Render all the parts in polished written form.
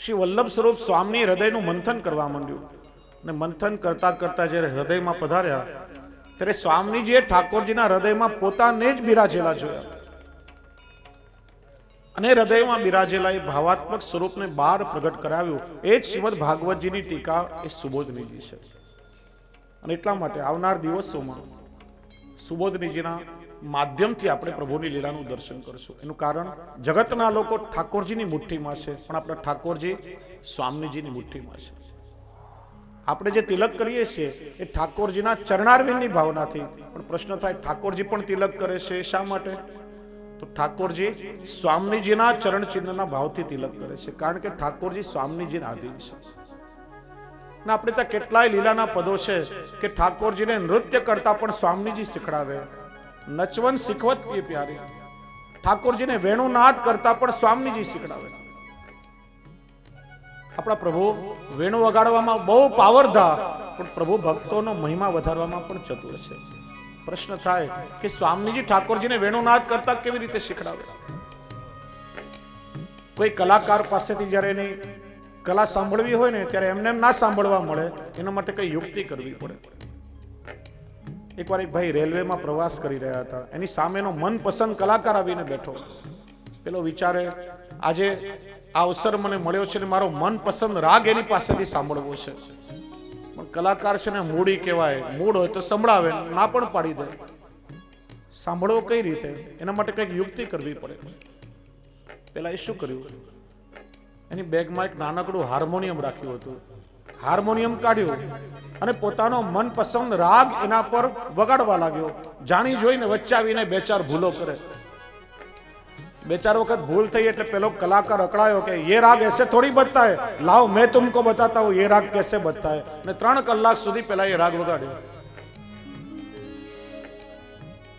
શ્રી વલ્લભ સ્વરૂપ સ્વામી હૃદયનું મંથન કરવા માંડ્યું અને મંથન કરતા કરતા જ્યારે હૃદયમાં પધાર્યા ત્યારે સ્વામીજીએ ઠાકોરજીના હૃદયમાં પોતાને જ બિરાજેલા જોયા અને હૃદયમાં બિરાજેલા એ ભાવાત્મક સ્વરૂપને બહાર પ્રગટ કરાવ્યું. એ જ શ્રીમદ ભાગવતજીની ટીકા એ સુબોધનીજી છે. અને એટલા માટે આવનાર દિવસોમાં સુબોધનીજીના માધ્યમથી આપણે પ્રભુની લીલાનું દર્શન કરશું. એનું કારણ જગતના લોકો ઠાકોરજીની મુઠ્ઠીમાં છે, પણ આપણા ઠાકોરજી સ્વામીજીની મુઠ્ઠીમાં છે. આપણે જે તિલક કરીએ છીએ એ ઠાકોરજીના ચરણારવિંદની ભાવનાથી, પણ પ્રશ્ન થાય ઠાકોરજી પણ તિલક કરે છે શા માટે? તો ઠાકોરજી સ્વામીજીના ચરણ ચિહ્નના ભાવથી તિલક કરે છે, કારણ કે ઠાકોરજી સ્વામીજીના આધીન છે. ને આપણે ત્યાં કેટલાય લીલાના પદો છે કે ઠાકોરજીને નૃત્ય કરતા પણ સ્વામીજી શીખડાવે. નચવન શીખવત એ પ્યારી. ઠાકોરજીને વેણુનાદ કરતા પણ સ્વામીજી શીખડાવે. આપણા પ્રભુ વેણુ વગાડવામાં બહુ પાવરધા, પણ પ્રભુ ભક્તોનો મહિમા વધારવામાં પણ ચતુર છે. પ્રશ્ન થાય કે સ્વામીજી ઠાકોરજીને વેણુનાદ કરતા કેવી રીતે શીખડાવે? કોઈ કલાકાર પાસેથી જ્યારે એની કલા સાંભળવી હોય ને ત્યારે એમને એમ ના સાંભળવા મળે, એના માટે કઈ યુક્તિ કરવી પડે. એકવાર એક ભાઈ રેલવેમાં પ્રવાસ કરી રહ્યા હતા, એની સામેનો મનપસંદ કલાકાર આવીને બેઠો. પેલો વિચારે આજે આ અવસર મને મળ્યો છે ને મારો મનપસંદ રાગ એની પાસેથી સાંભળવો છે. પણ કલાકાર છે ને મૂડી કહેવાય, મૂડ હોય તો સંભળાવે, ના પણ પાડી દે. સાંભળવો કઈ રીતે? એના માટે કઈક યુક્તિ કરવી પડે. પેલા એ શું કર્યું, એની બેગમાં એક નાનકડું હાર્મોનિયમ રાખ્યું હતું. હાર્મોનિયમ કાઢ્યું અને પોતાનો મનપસંદ રાગ એના પર વગાડવા લાગ્યો. જાણી જોઈને વચ્ચે આવીને બે ચાર ભૂલો કરે. બે ચાર વખત ભૂલ થઈ એટલે પેલો કલાકાર અકળાયો કે ये राग ऐसे थोड़ी बजता है, लाओ मैं तुमको बताता हूं ये राग कैसे बजता है. ने 3 કલાક સુધી પેલા એ રાગ વગાડ્યો.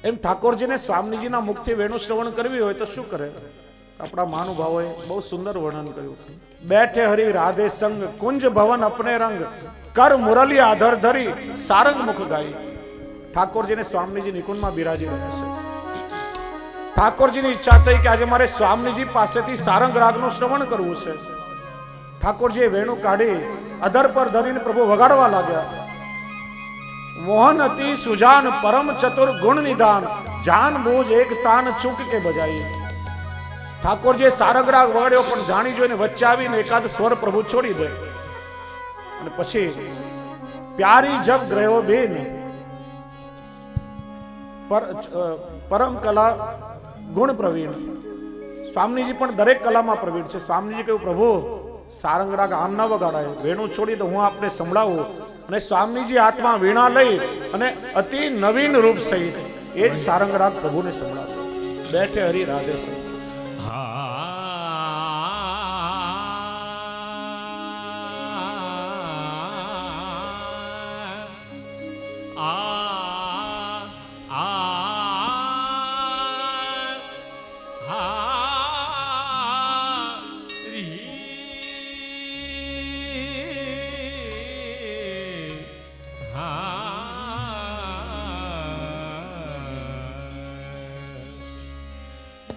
એમ ઠાકોરજીને સ્વામીજીના મુખથી વેણુ શ્રવણ કરવી હોય તો શું કરે? આપણા મહાનુભાવોએ બહુ સુંદર વર્ણન કર્યું. બેઠે હરી રાધે સંગ કુંજ ભવન અપને રંગ કર મુરલી આધર ધરી સારંગ મુખ ગાઈ. ઠાકોરજીને સ્વામીજી નિકુંજમાં બિરાજી રહ્યા છે. ઠાકોરજીની ઈચ્છા થઈ કે આજે મારે સ્વામીજી પાસેથી સારંગ રાગનું શ્રવણ કરવું છે. ઠાકોરજીએ વેણુ કાઢી અધર પર ધરીને પ્રભુ વગાડવા લાગ્યા. મોહન અતિ સુજાન પરમ ચતુર ગુણ નિદાન જાન બૂझ એક તાન ચૂક કે બજાઈ. ઠાકોરજીએ સારંગ રાગ વગાડ્યો, પણ જાણી જોઈને વચ્ચે આવીને એકાદ સ્વર પ્રભુ છોડી દે. અને પછી પ્યારી જગ ગ્રહો બેન પરમ કલા ગુણ પ્રવીણ. સ્વામીજી પણ દરેક કલામાં પ્રવીણ છે. સ્વામીજી કહ્યું પ્રભુ સારંગ રાગ આમ ના વગાડાય, વેણુ છોડી તો હું આપને સંભળાવું. અને સ્વામીજી હાથમાં વીણા લઈ અને અતિ નવીન રૂપ સહિત એ જ સારંગ રાગ પ્રભુને સંભળાવ્યો. બેઠે હરી રાધે સંગ.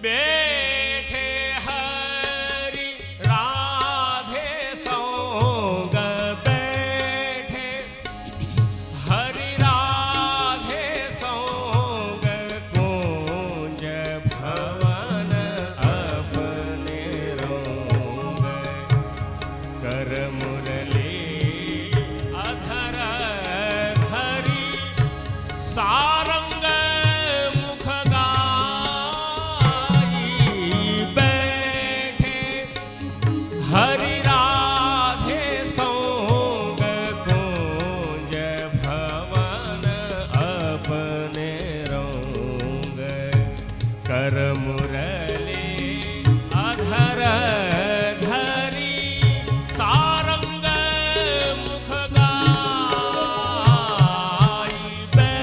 બેઠે હરી રાધે સંગ બેઠે હરી રાધે સંગ કુંજ ભવન અપને રંગ કર મુરલી અધર ધરી સારંગ હરિ રાધે સંગ કુંજ ભવન અપને રંગ કર મુરલી અધર ધરી સારંગ મુખ ગાઈ બે.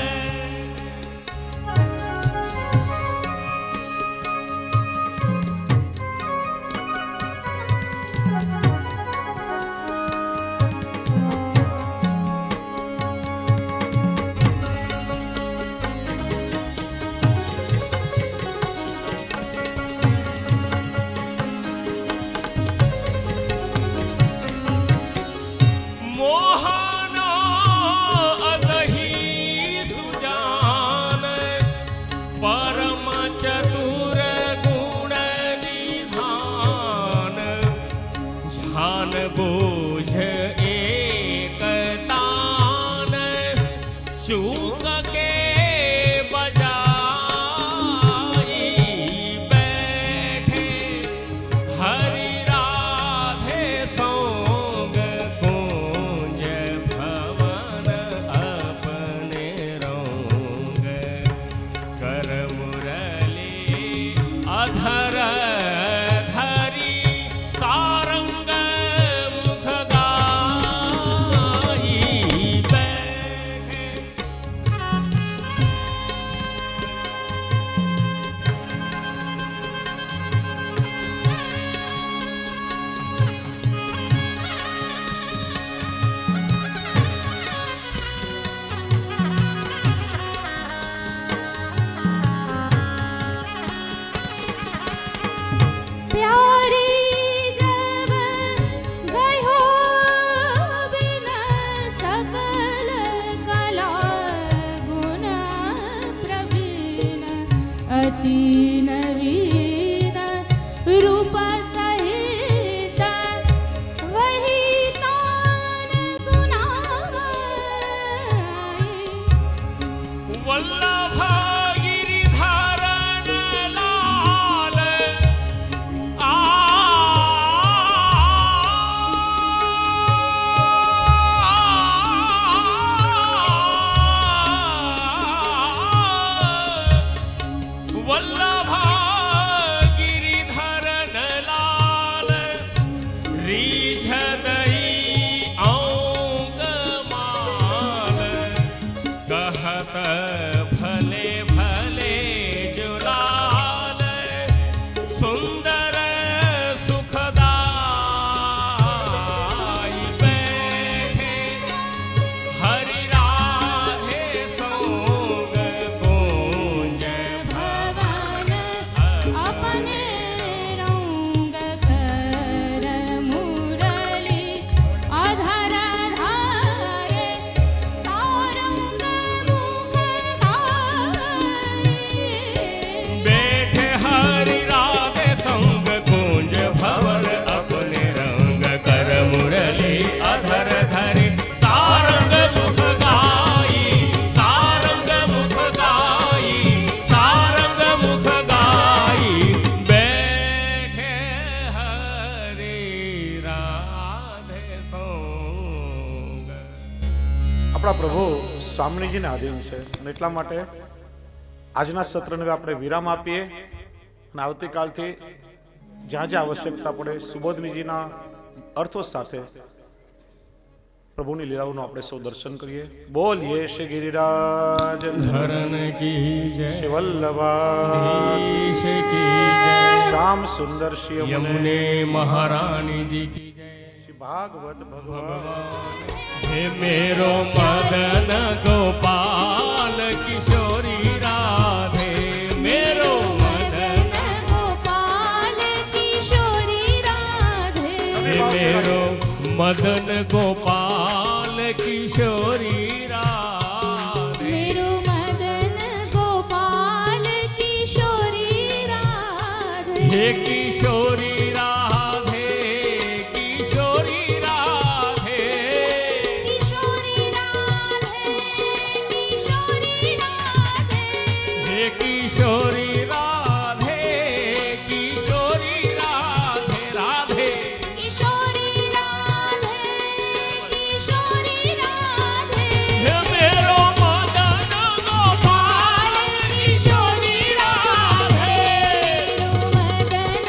જાન બૂઝ એકતાન ચૂક કે બજાઈ બેઠે હરિ રાધે સોંગ કુંજ ભવન અપને રોંગ કર મુરલી અધર ધરી સારંગ મુખ ગાઈ બેઠે प्यारी जब गयो बिन सकल कला गुण प्रवीण अति नवीन रूप सहित वही तान सुनाई વલ્લભ ગિરિધરન લાલ વલ્લભ ગિરિધરન લાલ રીઝ દઈ ઔંગ માલ કહત ભલે ભલે જુલાલ સુંદર સુખદાઈ બેઠે હરિ રાધે સોંગ કુંજ भवन अपने रंग कर मुरली अधर धारे सारंग मुख गाई બેઠે હરિ રાધે સંગ કુંજ ભવન અપને રંગ કર મુરલી અધર ધરી સારંગ મુખ ગાઈ સારંગ મુખ ગાઈ સારંગ મુખ ગાઈ બેઠે હરિ રાધે સંગ આપણા પ્રભુ સ્વામીજીને આધીન છે અને એટલા માટે આજના સત્રને આપણે વિરામ આપીએ અને આવતીકાલથી જ્યાં જ્યાં આવશ્યકતા પડે સુબોધનીજીના અર્થો સાથે પ્રભુની લીલાઓનું આપણે સૌ દર્શન કરીએ. બોલીએ શ્રી ગિરિરાજ ધરન કી જય શ્રી વલ્લભા ઈશ કી જય શ્યામ સુંદર શ્રી યમુને મહારાણી જી કી જય શ્રી ભાગવત ભગવાન હે મેરો મદન ગોપાલ કિશોરી રાધે મેરો मदन गोपाल किशोरी राधे હે મેરો મદન ગોપાલ કિશોરી રાધે मेरो मदन गोपाल किशोरी राधे હે કિશોરી રાધે કિશોરી રાધે किशोरी राधे किशोरी राधे હે કિશોરી રાધે કિશોરી રાધે રાધે किशोरी राधे किशोरी राधे હે મેરો મદન ગોપાલ કિશોરી રાધે मेरो मदन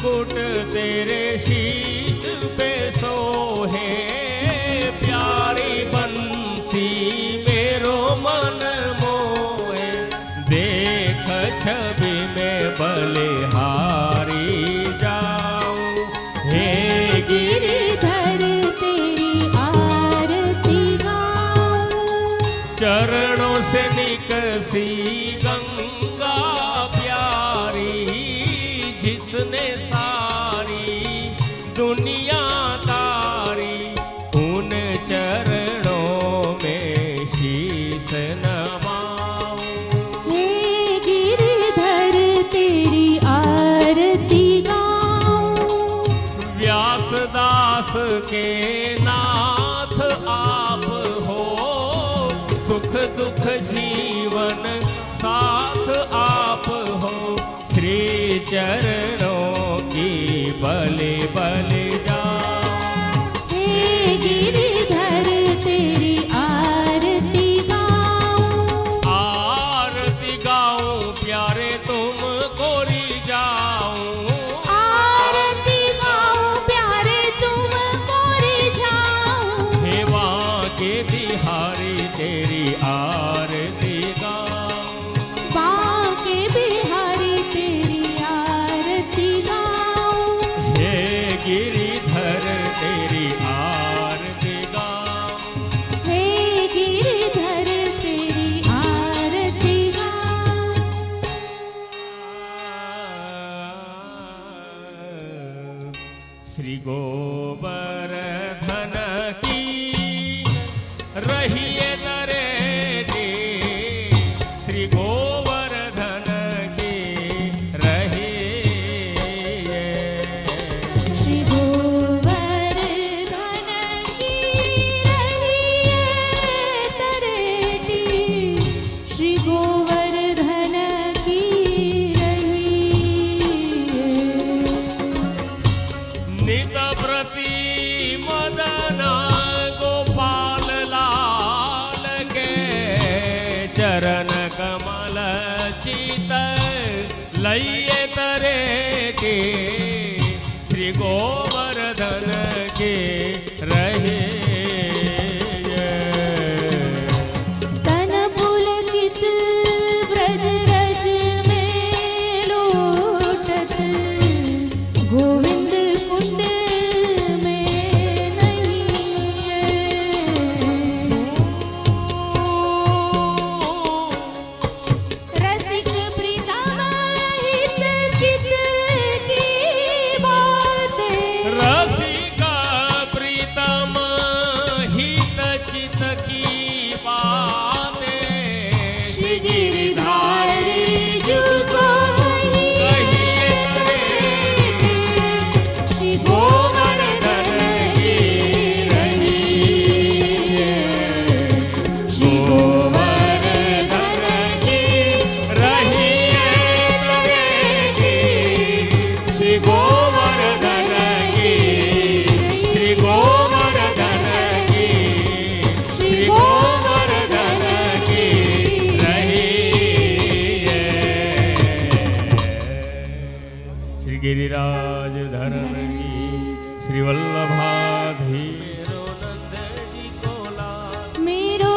मुकुट तेरे शीश पे सोहे, प्यारी बंसी मेरो मन मोहे, देख छवि में बलिहारी जाऊं। हे गिरधर तेरी आरती गाऊं। चरणों से निकसी गंगा प्यारी, जिसने सारी दुनिया तारी, उन चरणों में शीश नवाऊं। हे गिरधर तेरी आरती गाऊं। व्यासदास के नाथ आप हो, सुख दुख जीवन साथ आप हो, श्री चरणों की बलि बलि जाऊं। हे गिरधर तेरी आरती गाऊं। आरती गाऊं प्यारे तुम कोरी जाऊं। आरती गाऊं प्यारे तुम कोरी जाऊं। हे के बिहारी तेरी आरती गाऊं। बाके बिहारी तेरी आरती गाऊं। हे गिरिधर तेरी आरती गाऊं। हे गिरधर तेरी आरती गाऊं। श्री गोवर्धन की रहिए दरेटी, श्री गोवर्धन की रहिए। श्री गोवर्धन की रहिए तरेटी। श्री गोवर्धन की रहिए। नित प्रति मदना गोपाल लाल के, चरण कमल चित लइए तरेटी, श्री गोवर्धन के रहे। तन पुलकित ब्रज रज में लोटत, गोविंद कुंड में नहीं है। रसिक प्रीतम हित चित की बातें। रसिका प्रीतम हित चित की बातें, श्री गिरधारी जू सोहनी कहिए श्री गोवर्धन की रहिए। श्री गोवर्धन की रहिए तरेटी, श्री गोवर्धन की, श्री गोवर्धन की, श्री गोवर्धन की रहिए। श्री गिरिराज धरण की, श्री वल्लभाधीरो नंद जी को लाल। मेरो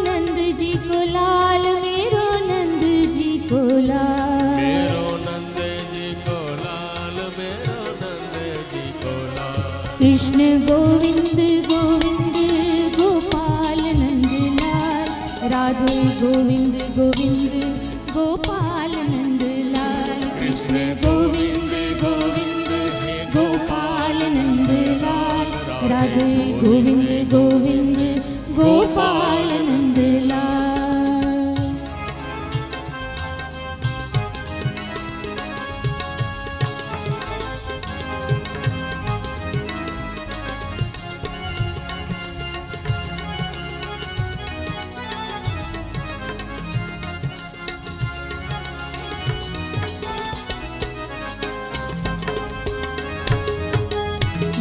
नंद जी को लाल। मेरो नंद जी को लाल। मेरो नंद जी को लाल, मेरो नंद जी को लाल। कृष्ण गोविंद गोविंद गोपाल नंदलाल। राधे गोविंद गोविंद गोपाल नंदलाल। कृष्ण गोविंद गोविंद गोपाल नंदलाल। राधे गोविंद गोविंद गोपाल नंदलाल।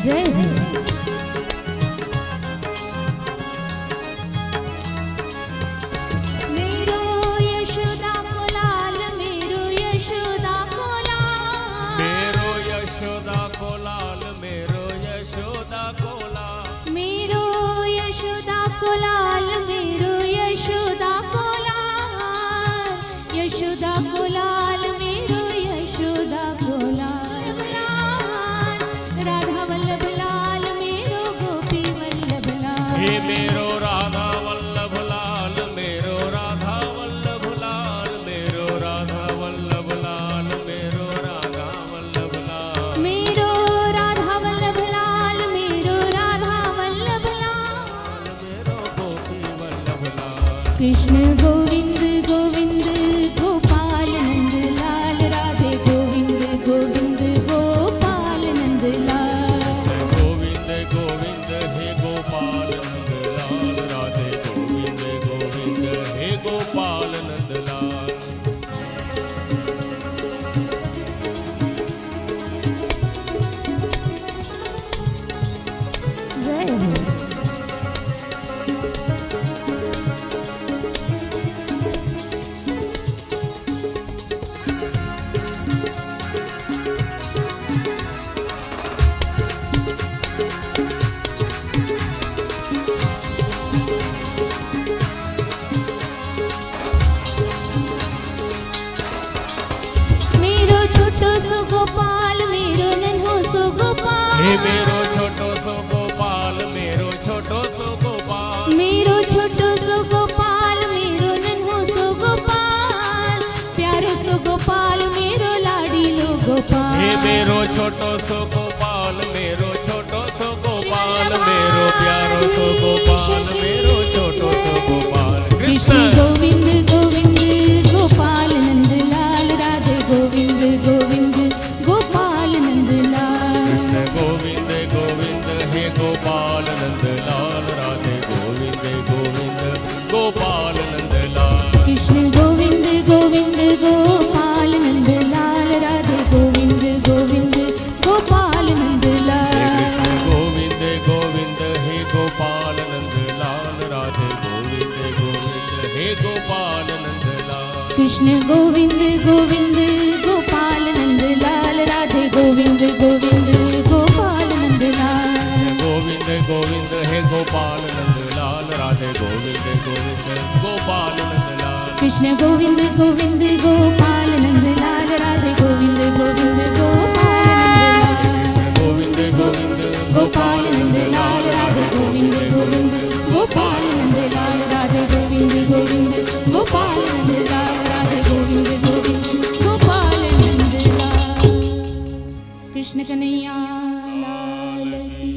जय हो। मेरो यशोदा को लाल। मेरो यशोदा को लाल। मेरो यशोदा हे मेरो राधा वल्लभ लाल, मेरो राधा वल्लभ लाल, मेरो राधा वल्लभ लाल, मेरो राधा वल्लभ लाल, मेरो राधा वल्लभ लाल, मेरो राधा वल्लभ लाल, मेरो गोपी वल्लभ लाल। कृष्ण गोविंद गोविंद गोपाल नंद लाल, राधे गोविंद गोविंद गोपाल नंद लाल, गोविंद गोविंद हे गोपाल नंद लाल, राधे गोविंद गोविंद हे गोपाल नंद लाल। जय हो। मेरो छोटो सो गोपाल, मेरो नन्हो सो गोपाल, हे मेरो छोटो सो गोपाल, मेरो छोटो सो गोपाल, मेरो छोटो सो गोपाल, मेरो नन्हो सो गोपाल, प्यारो सो गोपाल, मेरो लाडीलो गोपाल, हे मेरो छोटो सो गोपाल, मेरो छोटो सो गोपाल, मेरो प्यारो सो गोपाल, मेरो छोटो सो गोपाल। कृष्ण कृष्ण गोविंद गोविंद गोपाल नंद लाल, राधे गोविंद गोविंद गोपाल नंद लाल, कृष्ण गोविंद गोविंद हे गोपाल नंद लाल, राधे गोविंद गोविंद गोपाल नंद लाल। कृष्ण गोविंद गोविंद गोपाल नंद लाल, राधे गोविंद गोविंद गोपाल नंद हे लाल, कृष्ण गोविंद गोविंद हे गोपाल नंद लाल, राधे गोविंद गोविंद हे गोपाल नंद लाल। कृष्ण गोविंद गोविंद गोपाल नंद लाल, राधे गोविंद गोविंद गोपाल नंद लाल, गोविंद गोविंद हे गोपाल नंद लाल, राधे गोविंद गोविंद गोपाल नंद लाल। कृष्ण गोविंद गोविंद गोपाल नंद लाल, राधे गोविंद गोविंद गोपाल नंद लाल, गोविंद गोविंद गोपाल नंद लाल, राधे गोविंद गोविंद गोपाल नंद लाल, राधे गोविंद गोविंद गोपाल नंद लाल, राधे गोविंद गोविंद गोपाल नंद लाल। कृष्ण कन्हैया लाल की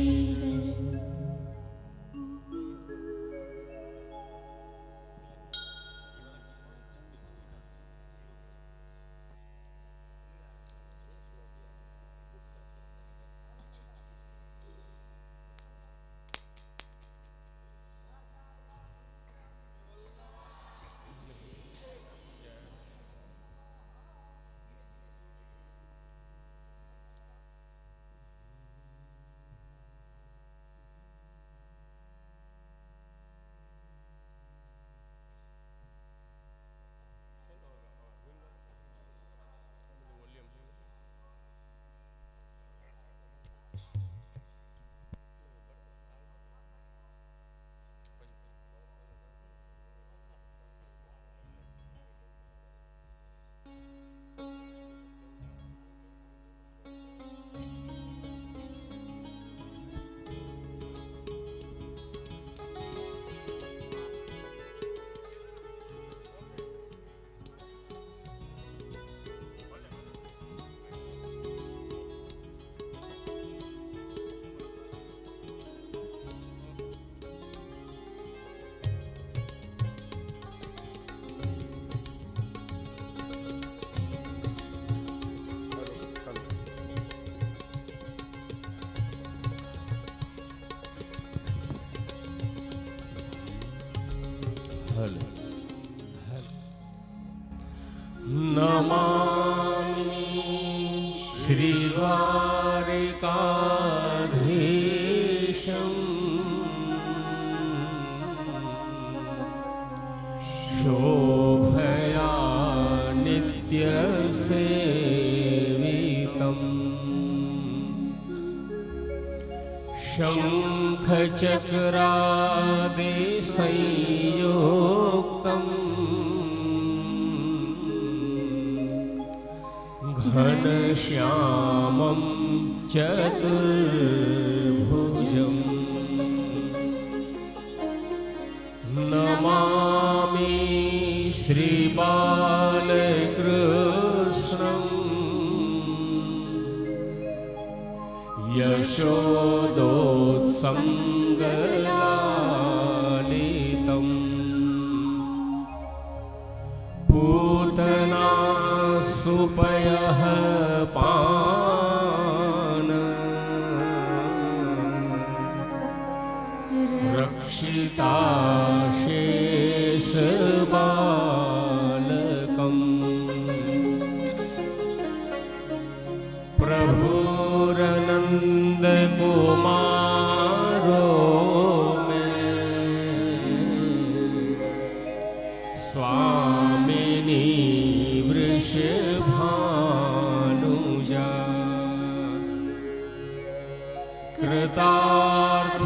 जय। नमामि श्रीद्वारिकाधीशम् शोभया नित्यसेवितम् शङ्खचक्रादिसंयुक्तम् घनश्यामं चतुर्भुजम् नमामि श्रीबालकृष्णं यशोदोत्सङ्गलालितं पूतना सुपयः पान रक्षिता शेषबालकम् प्रभुरनन्दकुमारो मे स्वामिनी वृषभानुजा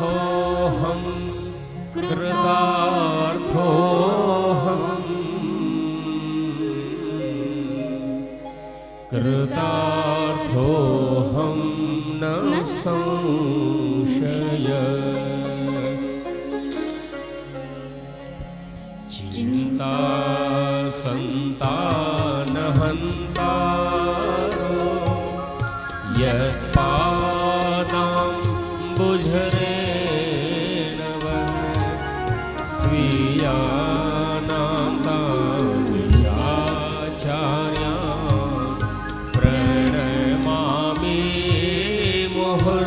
कृतार्थोऽहं कृतार्थोऽहं न संशय चिन्ता सन्तानहन्तारो यत्पादाम्बुजरेण स्वीयानान्ताचार्यान् प्रणमामि मुहुर्मुहुर्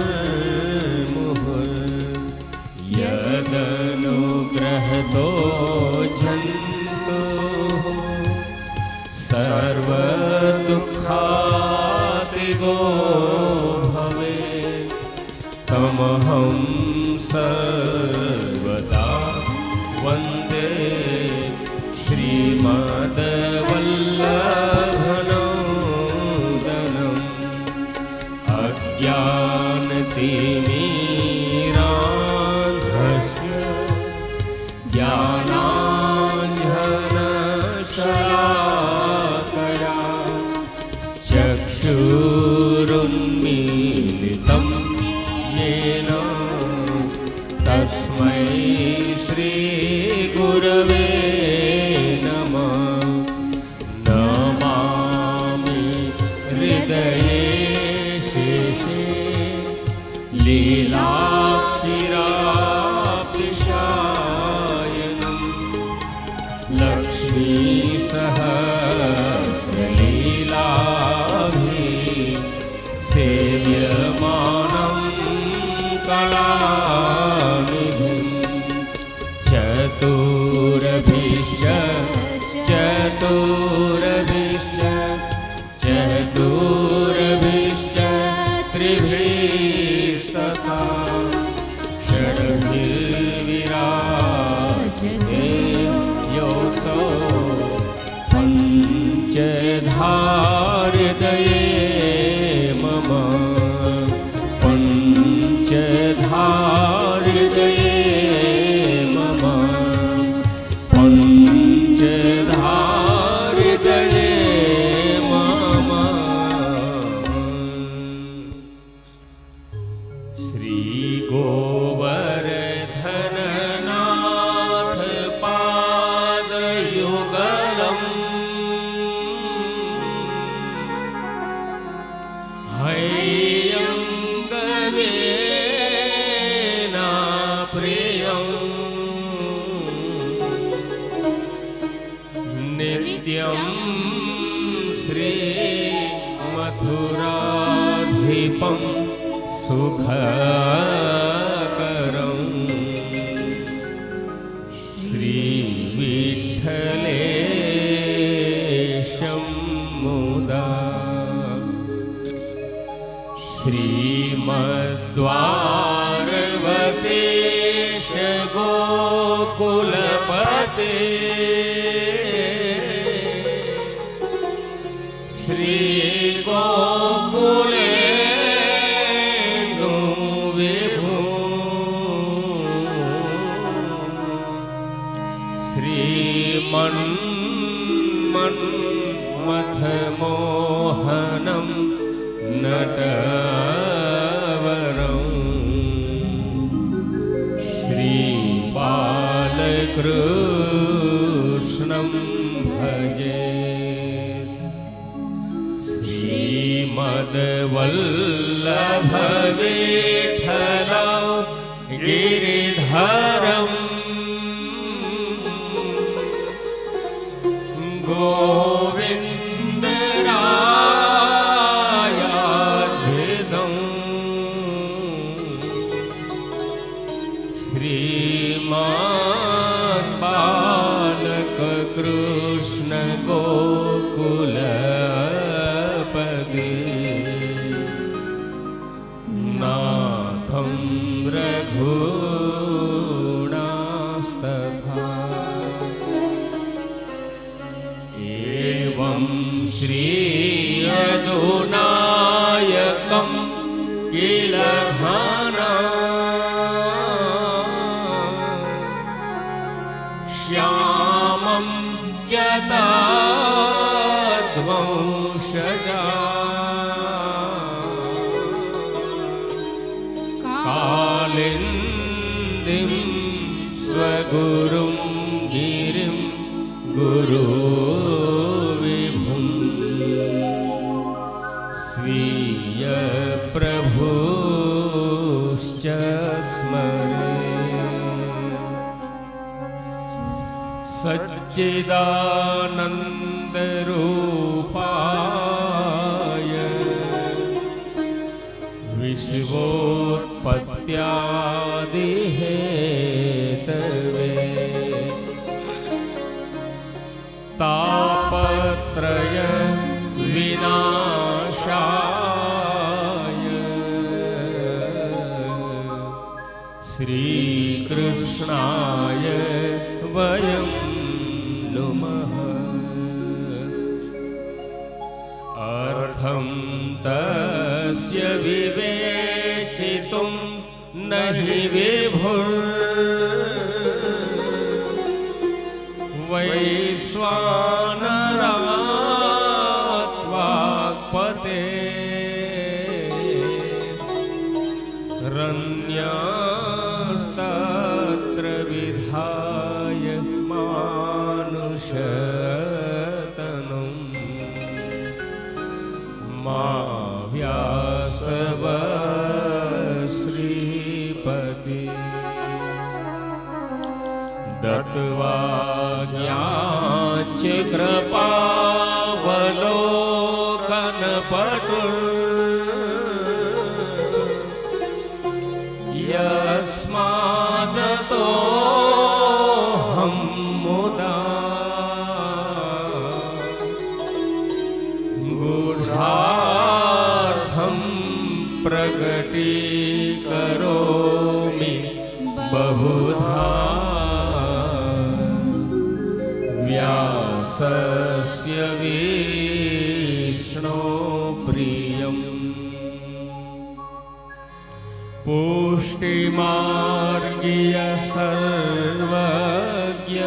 यदनुग्रहतो जन्तुः सर्वदुःखातिगो भवेत् तमहं सर्वदा वन्दे श्रीमद्वल्लभनन्दनम् अज्ञानतिमिरान्धस्य ज्ञानाञ्जनशलाकया चक्षुरुन्मीलितं येन तस्मै श्रीगुरवे नमः नमामि हृदये शेषे लीलाक्षिराप्तिशायनं लक्ष्मीसहस्रलीलाभिः सेव्यमानं कलानिधिं चतुरभिश्च त्रिभिस्तथा षड्भिर्विराजते योऽसौ पञ्चधाहृदये मम पञ्चधाहृदये मम पञ्चधाहृदये मम श्रीगोवर्धननाथ पादयुगलम् हय्यङ्गवेना प्रियम् नित्यं श्रीमथुराधिपं सुखकरं श्रीविठ्ठलेशं मुदा श्रीमद्वारवतेश गोकुलपते श्रीगोकुलेन्दु विभो श्रीमन्मथमोहनं नटवरं श्रीबालकृष्ण कृष्णं भजेत् श्रीमद्वल्लभ विठ्ठल गिरिधरम् गोविन्दरायाभिधम् श्रीमद्बालकृष्ण गोकुलपति नाथं रघुनास्तथा एवं श्री अदुनायकं किल घना श्यामं च तद्वंशजा कालिन्दीं स्वगुरुं गिरिं गुरुविभुं स्वीयप्रभुश्च स्मरे सच्चिदानन्दरूपाय विश्वोत्पत्त्यादिहेतवे तापत्रय विनाशाय श्रीकृष्णाय वयं नुमः अर्थं तस्य विवेचितुं नहि वैश्वानरात्वाक्पते रन्यास्तत्र विधाय मानुषतनुं मा व्यासव श्रीपति दत्त्वा ज्ञाच कृपावलोकनपटु यस्मादतोऽहं मुदा गूढार्थं प्रकटीकरोमि बहुधा व्यासस्य विष्णो प्रियम् पुष्टिमार्गीय सर्वज्ञ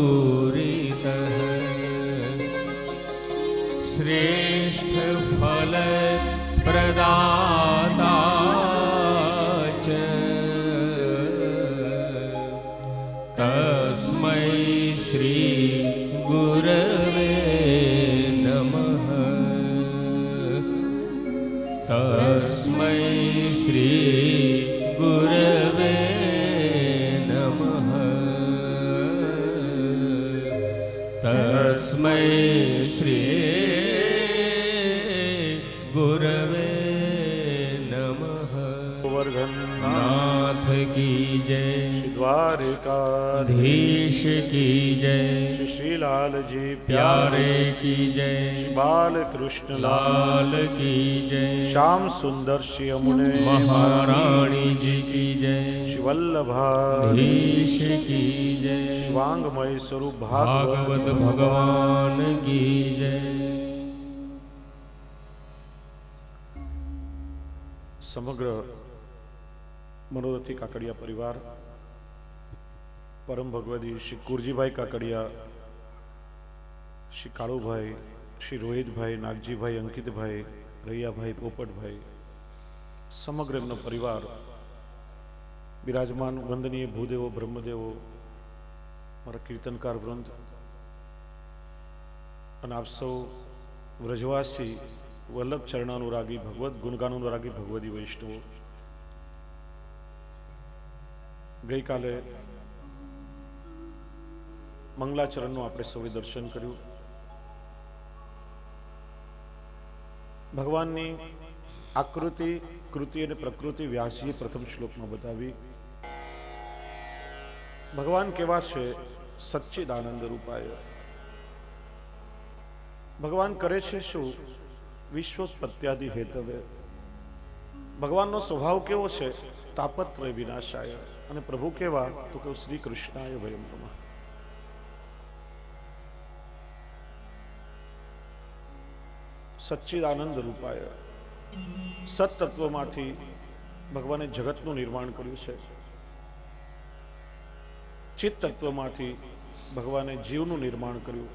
करुणारसपूरितः श्रेष्ठ फल प्रदाता च तस्मै श्री गुरवे नमः तस्मै श्री गुरवे नमः तस्मै श्री गुरवे नमः वर्धन नाथ की जय श्री द्वारिकाधीश धीश की जय श्री श्रीलाल जी प्यारे की जय श्री बालकृष्ण लाल की जय श्याम सुंदर श्री यमुने महारानी जी की जय श्री वल्लभाधीश धीश की जय वांगमय स्वरूप भागवत भगवान की जय સમગ્ર મનોરથી કાકડિયા પરિવાર પરમ ભગવદી શ્રી કુરજીભાઈ કાકડિયા શ્રી કાળુભાઈ શ્રી રોહિતભાઈ નાગજીભાઈ અંકિતભાઈ રૈયાભાઈ પોપટભાઈ સમગ્ર એમનો પરિવાર, બિરાજમાન વંદનીય ભૂદેવો, બ્રહ્મદેવો, મારા કીર્તનકાર વૃંદ અને આપ સૌ વ્રજવાસી વલ્લભ ચરણાનુરાગી ભગવત ગુણગાનુરાગી ભગવદી વૈષ્ણવો, ગઈકાલે મંગલાચરણનું આપણે સૌએ દર્શન કર્યું. ભગવાનની આકૃતિ, કૃતિ અને પ્રકૃતિ વ્યાસજીએ પ્રથમ શ્લોકમાં બતાવી. ભગવાન કેવા છે? સચ્ચિદાનંદ રૂપાય. ભગવાન કરે છે શું? વિશ્વોત્પત્યાદિ હેતવે. ભગવાનનો સ્વભાવ કેવો છે? તાપત્રય વિનાશાય. અને પ્રભુ કેવા? તો કે શ્રી કૃષ્ણાય વયમ નમઃ. સચ્ચિદાનંદ રૂપાય. સત્તત્વમાંથી ભગવાને જગતનું નિર્માણ કર્યું છે. ચિત્ત તત્વમાંથી ભગવાને જીવનું નિર્માણ કર્યું.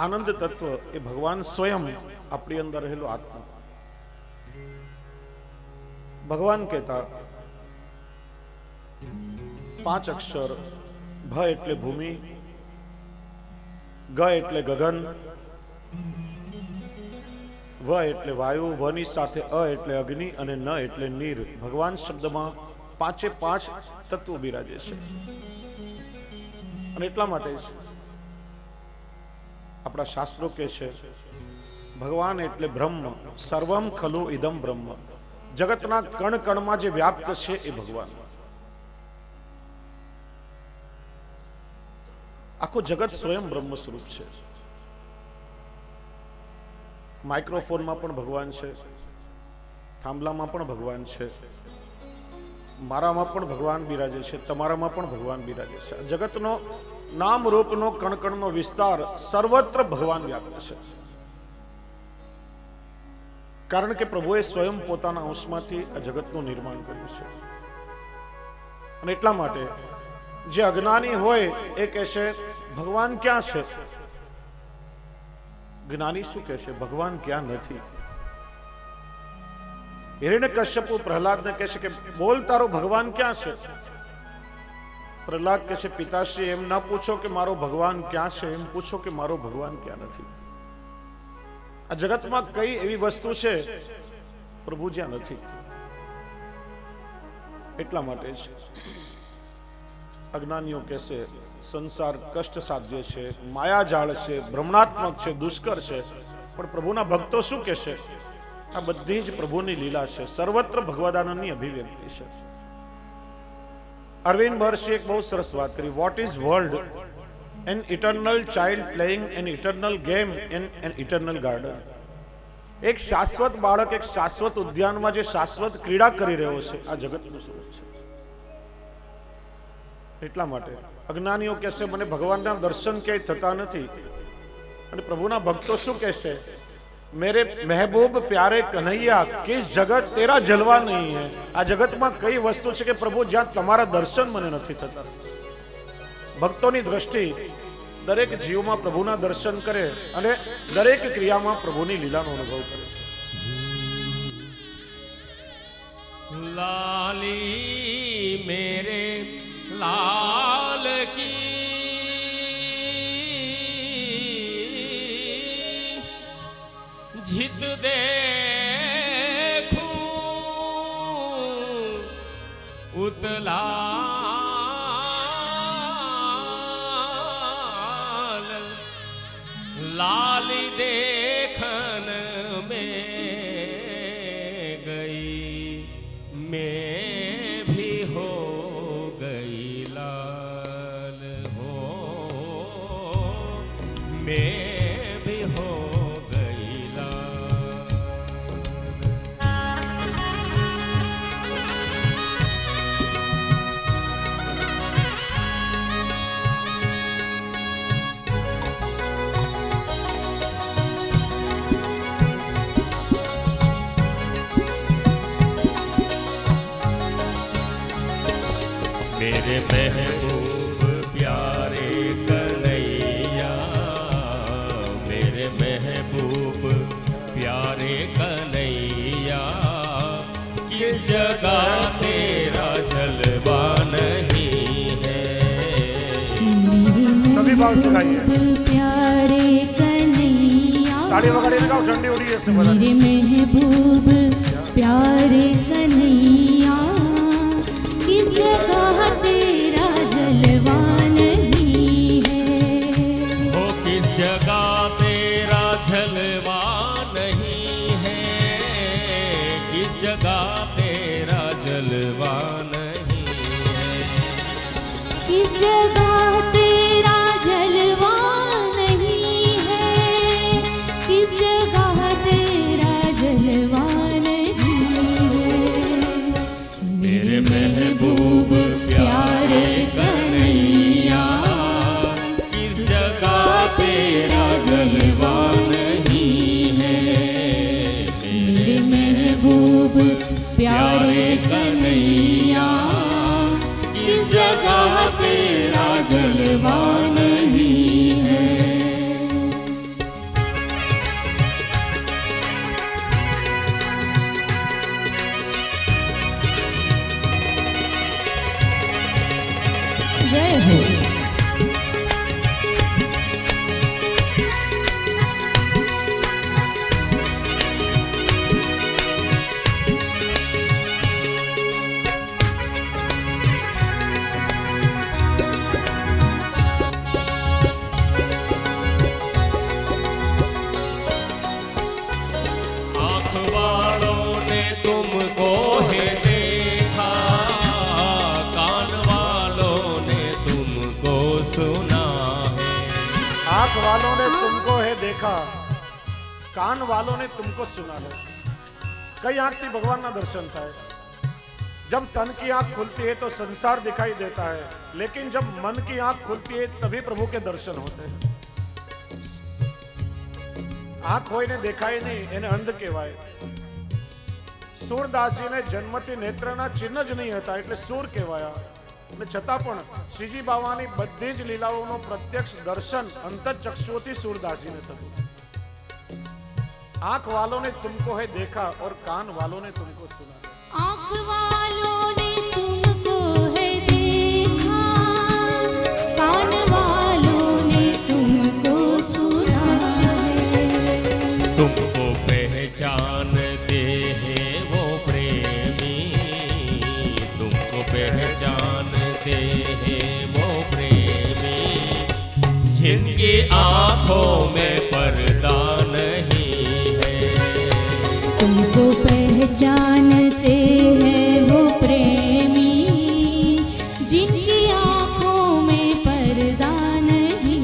આનંદ તત્વ એ ભગવાન સ્વયં આપણી અંદર રહેલો આત્મા. ભગવાન કહેતા 5 અક્ષર, ભ એટલે ભૂમિ, ગ એટલે ગગન, વ એટલે વાયુ, વની સાથે અ એટલે અગ્નિ અને ન એટલે નીર. ભગવાન શબ્દમાં 5 તત્વો બિરાજે છે. અને એટલા માટે આપણા શાસ્ત્રો કહે છે ભગવાન એટલે બ્રહ્મ, સર્વમ ખલુ ઇદમ બ્રહ્મ. જગતના કણ કણમાં જે વ્યાપ્ત છે એ ભગવાન. આખું જગત સ્વયં બ્રહ્મ સ્વરૂપ છે. માઇક્રોફોનમાં પણ ભગવાન છે, થાંભલામાં પણ ભગવાન છે, મારામાં પણ ભગવાન બિરાજે છે, તમારામાં પણ ભગવાન બિરાજે છે. જગતનો નામ રૂપનો કણકણનો વિસ્તાર સર્વત્ર ભગવાન વ્યાપ્ત છે. કારણ કે પ્રભુએ સ્વયં પોતાના અંશમાંથી આ જગતનું નિર્માણ કર્યું છે. અને એટલા માટે જે અજ્ઞાની હોય એ કહેશે ભગવાન ક્યાં છે? જ્ઞાની શું કહેશે? ભગવાન ક્યાં નથી. હિરણ્યકશ્યપુ પ્રહલાદને કહેશે કે બોલ તારો ભગવાન ક્યાં છે? પ્રહલાદ કહે છે પિતાશ્રી એમ ના પૂછો કે મારો ભગવાન ક્યાં છે, એમ પૂછો કે મારો ભગવાન ક્યાં નથી. આ જગતમાં કઈ એવી વસ્તુ છે પ્રભુ જ્યાં નથી? એટલા માટે જ અજ્ઞાનીઓ કહેશે સંસાર કષ્ટ સાધ્ય છે, માયાજાળ છે, ભ્રમણાત્મક છે, દુષ્કર છે. પણ પ્રભુના ભક્તો શું કહેશે? આ બધી જ પ્રભુની લીલા છે, સર્વત્ર ભગવદાનંદની અભિવ્યક્તિ છે. અરવિંદ મહર્ષિએ એક બહુ સરસ વાત કરી. What is world? An eternal child playing an eternal game in an eternal garden. એક શાશ્વત બાળક એક શાશ્વત ઉદ્યાનમાં જે શાશ્વત ક્રીડા કરી રહ્યો છે, આ જગતનું સ્વરૂપ છે. એટલા માટે અજ્ઞાનીઓ કહેશે મને ભગવાનના દર્શન ક્યાંય થતા નથી. અને પ્રભુના ભક્તો શું કહેશે? મેરે મહેબૂબ પ્યારે કન્હૈયા કિસ જગત તેરા જલવા નહીં હૈ. આ જગતમાં કઈ વસ્તુ છે કે પ્રભુ જ્યાં તમારા દર્શન મને નથી થતા? ભક્તોની દ્રષ્ટિ દરેક જીવમાં પ્રભુના દર્શન કરે અને દરેક ક્રિયામાં પ્રભુની લીલાનો અનુભવ કરે છે. લાલી મેરે લાલ કી જીત देखूं उतलाल लाली देखन में गई मैं भी हो गई लाल हो मैं भी हो गई लाल. मेरे महबूब प्यारे कन्हैया, मेरे महबूब प्यारे कन्हैया, जगह तेरा जलवा नहीं है। सभी भाव से गाइए। प्यारे कन्हैया ताड़ी वगैरह लगाओ, झंडी उड़ी है सब। मेरे महबूब प्यारे कन्हैया किस जगह तेरा जलवा नहीं है। हो किस जगह तेरा जलवा नहीं है, किस जगह तेरा जलवा नहीं है। किस जगह तेरा जलवा नहीं है, किस जगह तेरा जलवा नहीं है। मेरे महबूब प्यारे कन्हैया किस जगह तेरा जलवा नहीं है। मेरे महबूब प्यारे कन्हैया किस जगह तेरा जलवा नहीं है। जय हो। आँख वालों ने तुमको है देखा, कान वालों ने तुमको सुना है। आंख वालों ने तुमको है देखा, कान वालों ने तुमको सुना है। कई आंख थी भगवान ना दर्शन था। जब तन की आंख खुलती है तो संसार दिखाई देता है, लेकिन जब मन की आंख खुलती है तभी प्रभु के दर्शन होते हैं। आंख होઈને દેખાય નહીં એને અંધ કહેવાય। સૂરદાસજી ને જન્મથી નેત્રના ચિહ્ન જ નહીં હતા એટલે સૂર કહેવાયા, અને છતાં પણ શ્રીજી બાવાની બધી જ લીલાઓનો પ્રત્યક્ષ દર્શન અંતચક્ષુઓથી સૂરદાસજીને થતું। आंख वालों ने तुमको है देखा और कान वालों ने तुमको सुना। आँख वालों ने तुमको है देखा, कान वालों ने तुमको सुना है। तुमको पहचानते हैं वो प्रेमी, तुमको पहचानते हैं वो प्रेमी, जिनकी आंखों में पर्दा नहीं है। तुमको पहचानते हैं वो प्रेमी, जिनकी आंखों में पर्दा नहीं।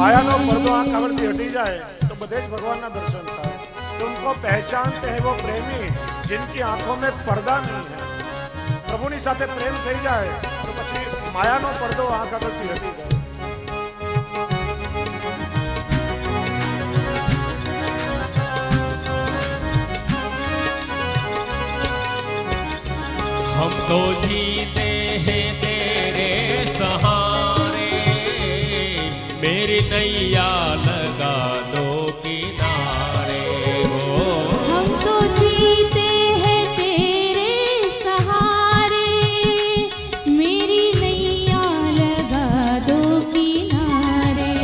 मायानो पर्दो आंख आवरती हटी जाए तो बधे ज भगवानना दर्शन थाय। तुमको पहचानते हैं वो प्रेमी, जिनकी आंखों में पर्दा नहीं है। प्रभुनी साथे प्रेम થઈ જાય તો પછી માયાનો પડદો આંખ આગળથી હટી જાય। हम तो जीते हैं तेरे सहारे, मेरी नैया लगा दो किनारे हो। हम तो जीते हैं तेरे सहारे, मेरी नैया लगा दो किनारे।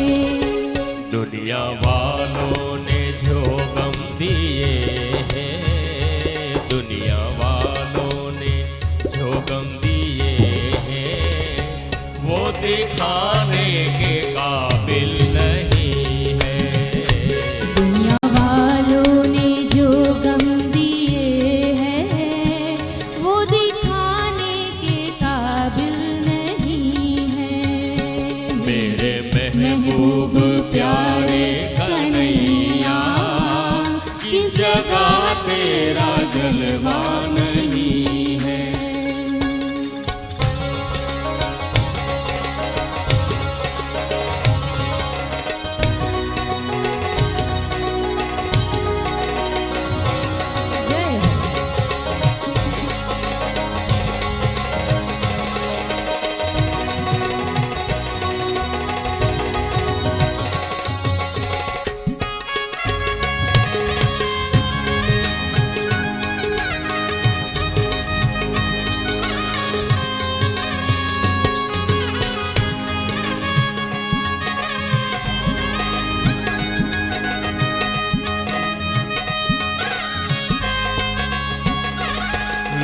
दुनिया वालों ने जो गम दिए हैं, दुनिया वालों ने जो गम दिए हैं, वो दिखाने के काबिल नहीं है। दुनिया वालों ने जो गम दिए हैं, वो दिखाने के काबिल नहीं है। मेरे महबूब प्यारे कन्हैया किस जगह तेरा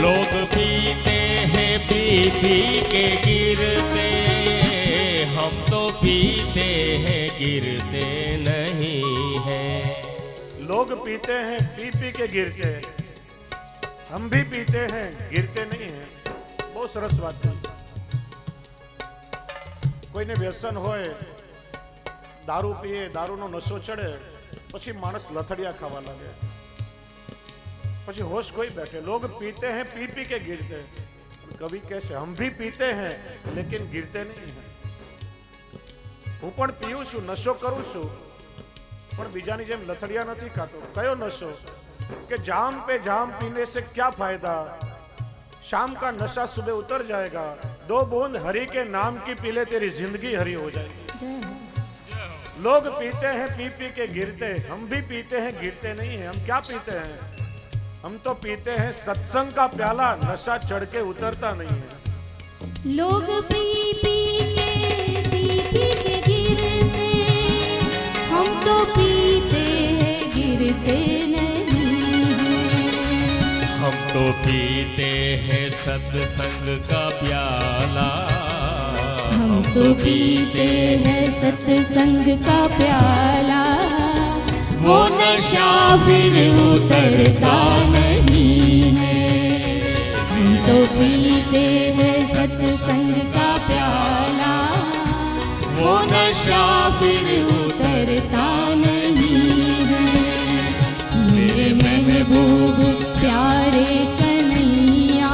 लोग पीते हैं पी पी के गिरते, हम तो पीते हैं गिरते नहीं हैं। लोग पीते हैं पी पी के गिरते हैं, हम भी पीते हैं गिरते नहीं हैं। बहुत सरस बात है। કોઈને વ્યસન હોય, દારૂ પીએ, દારૂનો નશો ચડે, પછી માણસ લથડિયા ખાવા લાગે, પછી હોશ કોઈ बैठे। लोग पीते हैं पी पी के गिरते हैं। कवि कैसे हम भी पीते हैं लेकिन गिरते नहीं हैं। હું પણ પીઉં છું, નશો કરું છું, પણ બીજાની જેમ લથડિયા નથી ખાતો। કયો નશો કે जाम पे जाम पीने से क्या फायदा, शाम का नशा सुबह उतर जाएगा, 2 बूंद हरि के नाम की पी ले तेरी जिंदगी हरी हो जाएगी। लोग पीते हैं पी पी के गिरते, हम भी पीते हैं गिरते नहीं हैं। हम क्या पीते हैं? हम तो पीते हैं सत्संग का प्याला, नशा चढ़ के उतरता नहीं है। लोग पी पी के गिरते, हम तो पीते हैं गिरते नहीं। हम तो पीते हैं सत्संग का प्याला, हम तो पीते हैं सत्संग का प्याला, वो नशा फिर उतरता नहीं है। हम तो पीते हैं सत्संग का प्याला, वो नशा फिर उतरता नहीं है। मेरे महबूब प्यारे कन्हैया,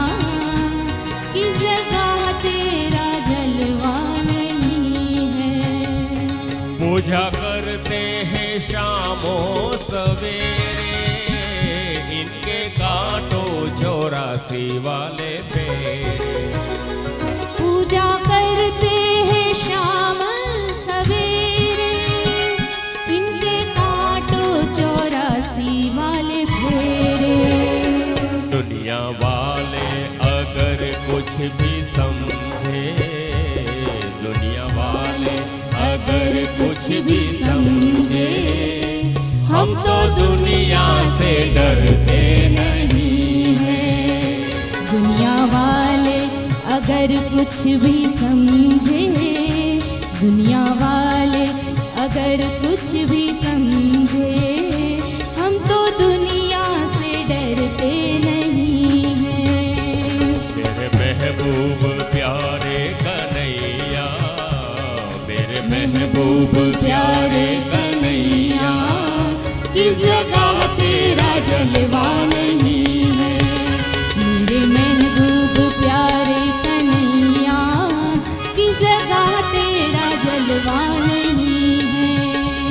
किस जगह तेरा जलवा नहीं है। पूजा करते हैं शामो सवेरे, इनके काटो 84 वाले फेरे। पूजा करते हैं शाम सवेरे, इनके काटो 84 वाले फेरे। दुनिया वाले अगर कुछ भी समझे, दुनिया वाले अगर कुछ भी समझे, हम तो दुनिया से डरते नहीं हैं। दुनिया वाले अगर कुछ भी समझे, दुनिया वाले अगर कुछ भी समझे, हम तो दुनिया से डरते नहीं हैं। मेरे महबूब प्यारे कन्हैया, मेरे महबूब प्यारे कन्हैया, किस जगह तेरा जलवा नहीं है। मेरे महबूब प्यारे कन्हैया, किस जगह तेरा जलवा नहीं है।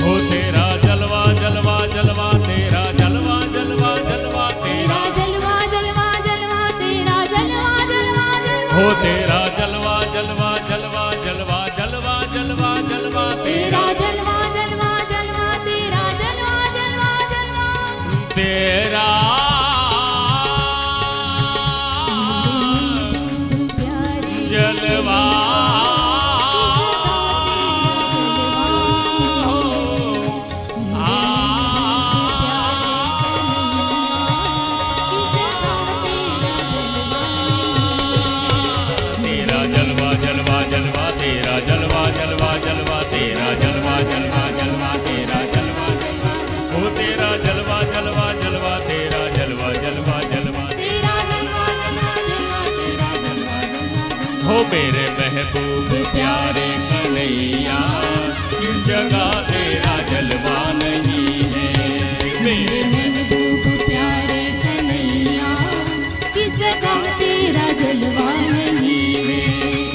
हो तेरा जलवा जलवा जलवा, तेरा जलवा जलवा जलवा, तेरा जलवा जलवा जलवा, तेरा जलवा जलवा जलवा, हो तेरा जलवा जलवा जलवा जलवा जलवा जलवा जलवा, तेरा जलवा जलवा जलवा, तेरा जलवा जलवा जलवा, तेरा प्यारे जलवा तेरा जलवा जलवा जलवा, तेरा जलवा जलवा जलवा, तेरा जलवा जलवा जलवा, तेरा जलवा जलवा, हो तेरा जलवा जलवा जलवा, तेरा जलवा जलवा जलवा, तेरा जलवा जलवा जलवा, तेरा जलवा जलवा। हो मेरे महबूब प्यारे कन्हैया, किस जगह तेरा जलवा नहीं है। मेरे महबूब प्यारे कन्हैया, किस जगह तेरा जलवा नहीं है।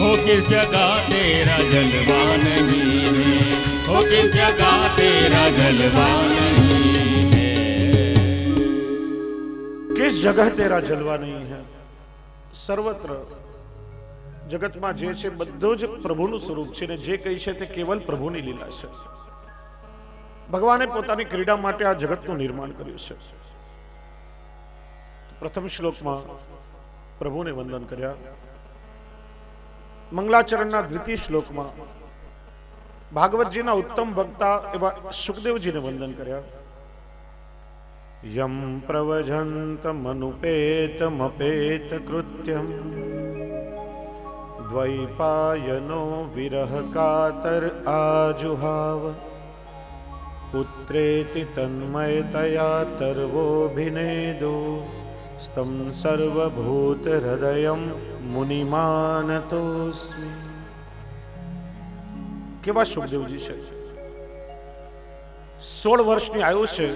हो किस जगह तेरा जलवा नहीं है, हो किस जगह तेरा जलवा नहीं है। किस जगह तेरा जलवा नहीं है। સર્વત્ર જગતમાં જે છે બધું જ પ્રભુનું સ્વરૂપ છે ને જે કઈ છે તે કેવલ પ્રભુની લીલા છે। ભગવાને પોતાની ક્રીડા માટે આ જગતનું નિર્માણ કર્યું છે। પ્રથમ શ્લોકમાં પ્રભુને વંદન કર્યા, મંગલાચરણના દ્વિતીય શ્લોકમાં ભાગવતજીના ઉત્તમ વક્તા એવા સુખદેવજીને વંદન કર્યા, યમ પ્રવજંતમનુપેતમપેતકૃત્યમ દ્વૈપાયનો વિરહ કાતર આજુહાવ પુત્રેતિ તન્મયતયા તર્વોભિનેદો સ્તમ સર્વભૂત હૃદયમ મુનિમાનતોસ્મિ. કેવા સુખદેવજી છે. 16 વર્ષની આયુ છે,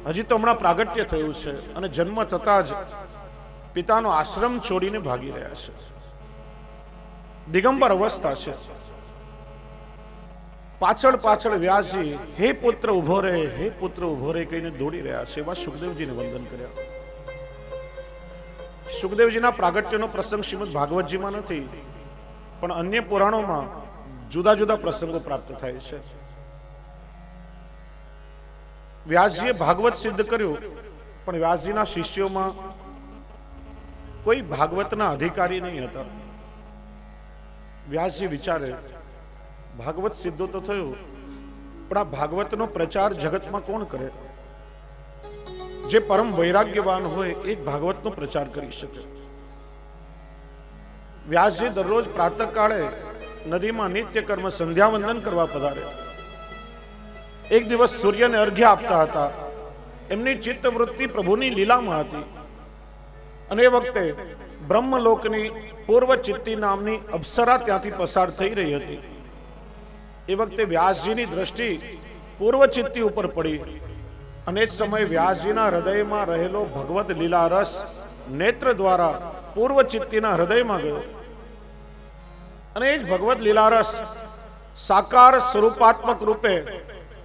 હજી તો હમણાં પ્રાગટ્ય થયું છે અને જન્મ થતા જ પિતાનો આશ્રમ છોડીને ભાગી રહ્યા છે. દિગંબર અવસ્થા છે. પાછળ પાછળ વ્યાસજી હે પુત્ર ઉભો રહે, હે પુત્ર ઉભો રહે કહીને દોડી રહ્યા છે. એવા સુખદેવજીને વંદન કર્યા. સુખદેવજીના પ્રાગટ્યનો પ્રસંગ શ્રીમદ ભાગવતજીમાં નથી, પણ અન્ય પુરાણોમાં જુદા જુદા પ્રસંગો પ્રાપ્ત થાય છે. વ્યાસજીએ ભાગવત સિદ્ધ કર્યું, પણ વ્યાસજીના શિષ્યોમાં કોઈ ભાગવતના અધિકારી નહીં હતા. વ્યાસજી વિચારે ભાગવત સિદ્ધ તો થયું, પણ આ ભાગવતનો પ્રચાર જગતમાં કોણ કરે? જે પરમ વૈરાગ્યવાન હોય એ જ ભાગવતનો પ્રચાર કરી શકે. વ્યાસજી દરરોજ પ્રાતઃકાળે નદીમાં નિત્ય કર્મ સંધ્યાવંદન કરવા પધારે. એક દિવસ સૂર્યને અર્ઘ્ય આપતા હતા. એમની ચિત્તવૃત્તિ પ્રભુની લીલામાં હતી અને એ વખતે બ્રહ્મલોકની પૂર્વ ચિત્તી નામની અપ્સરા ત્યાંથી પસાર થઈ રહી હતી. એ વખતે વ્યાસજીની દ્રષ્ટિ પૂર્વ ચિત્તી ઉપર પડી અને એ સમયે વ્યાસજીના હૃદયમાં રહેલો ભગવત લીલા રસ નેત્ર દ્વારા પૂર્વ ચિત્તીના હૃદયમાં ગયો અને એ જ ભગવત લીલા રસ સાકાર સ્વરૂપાત્મક રૂપે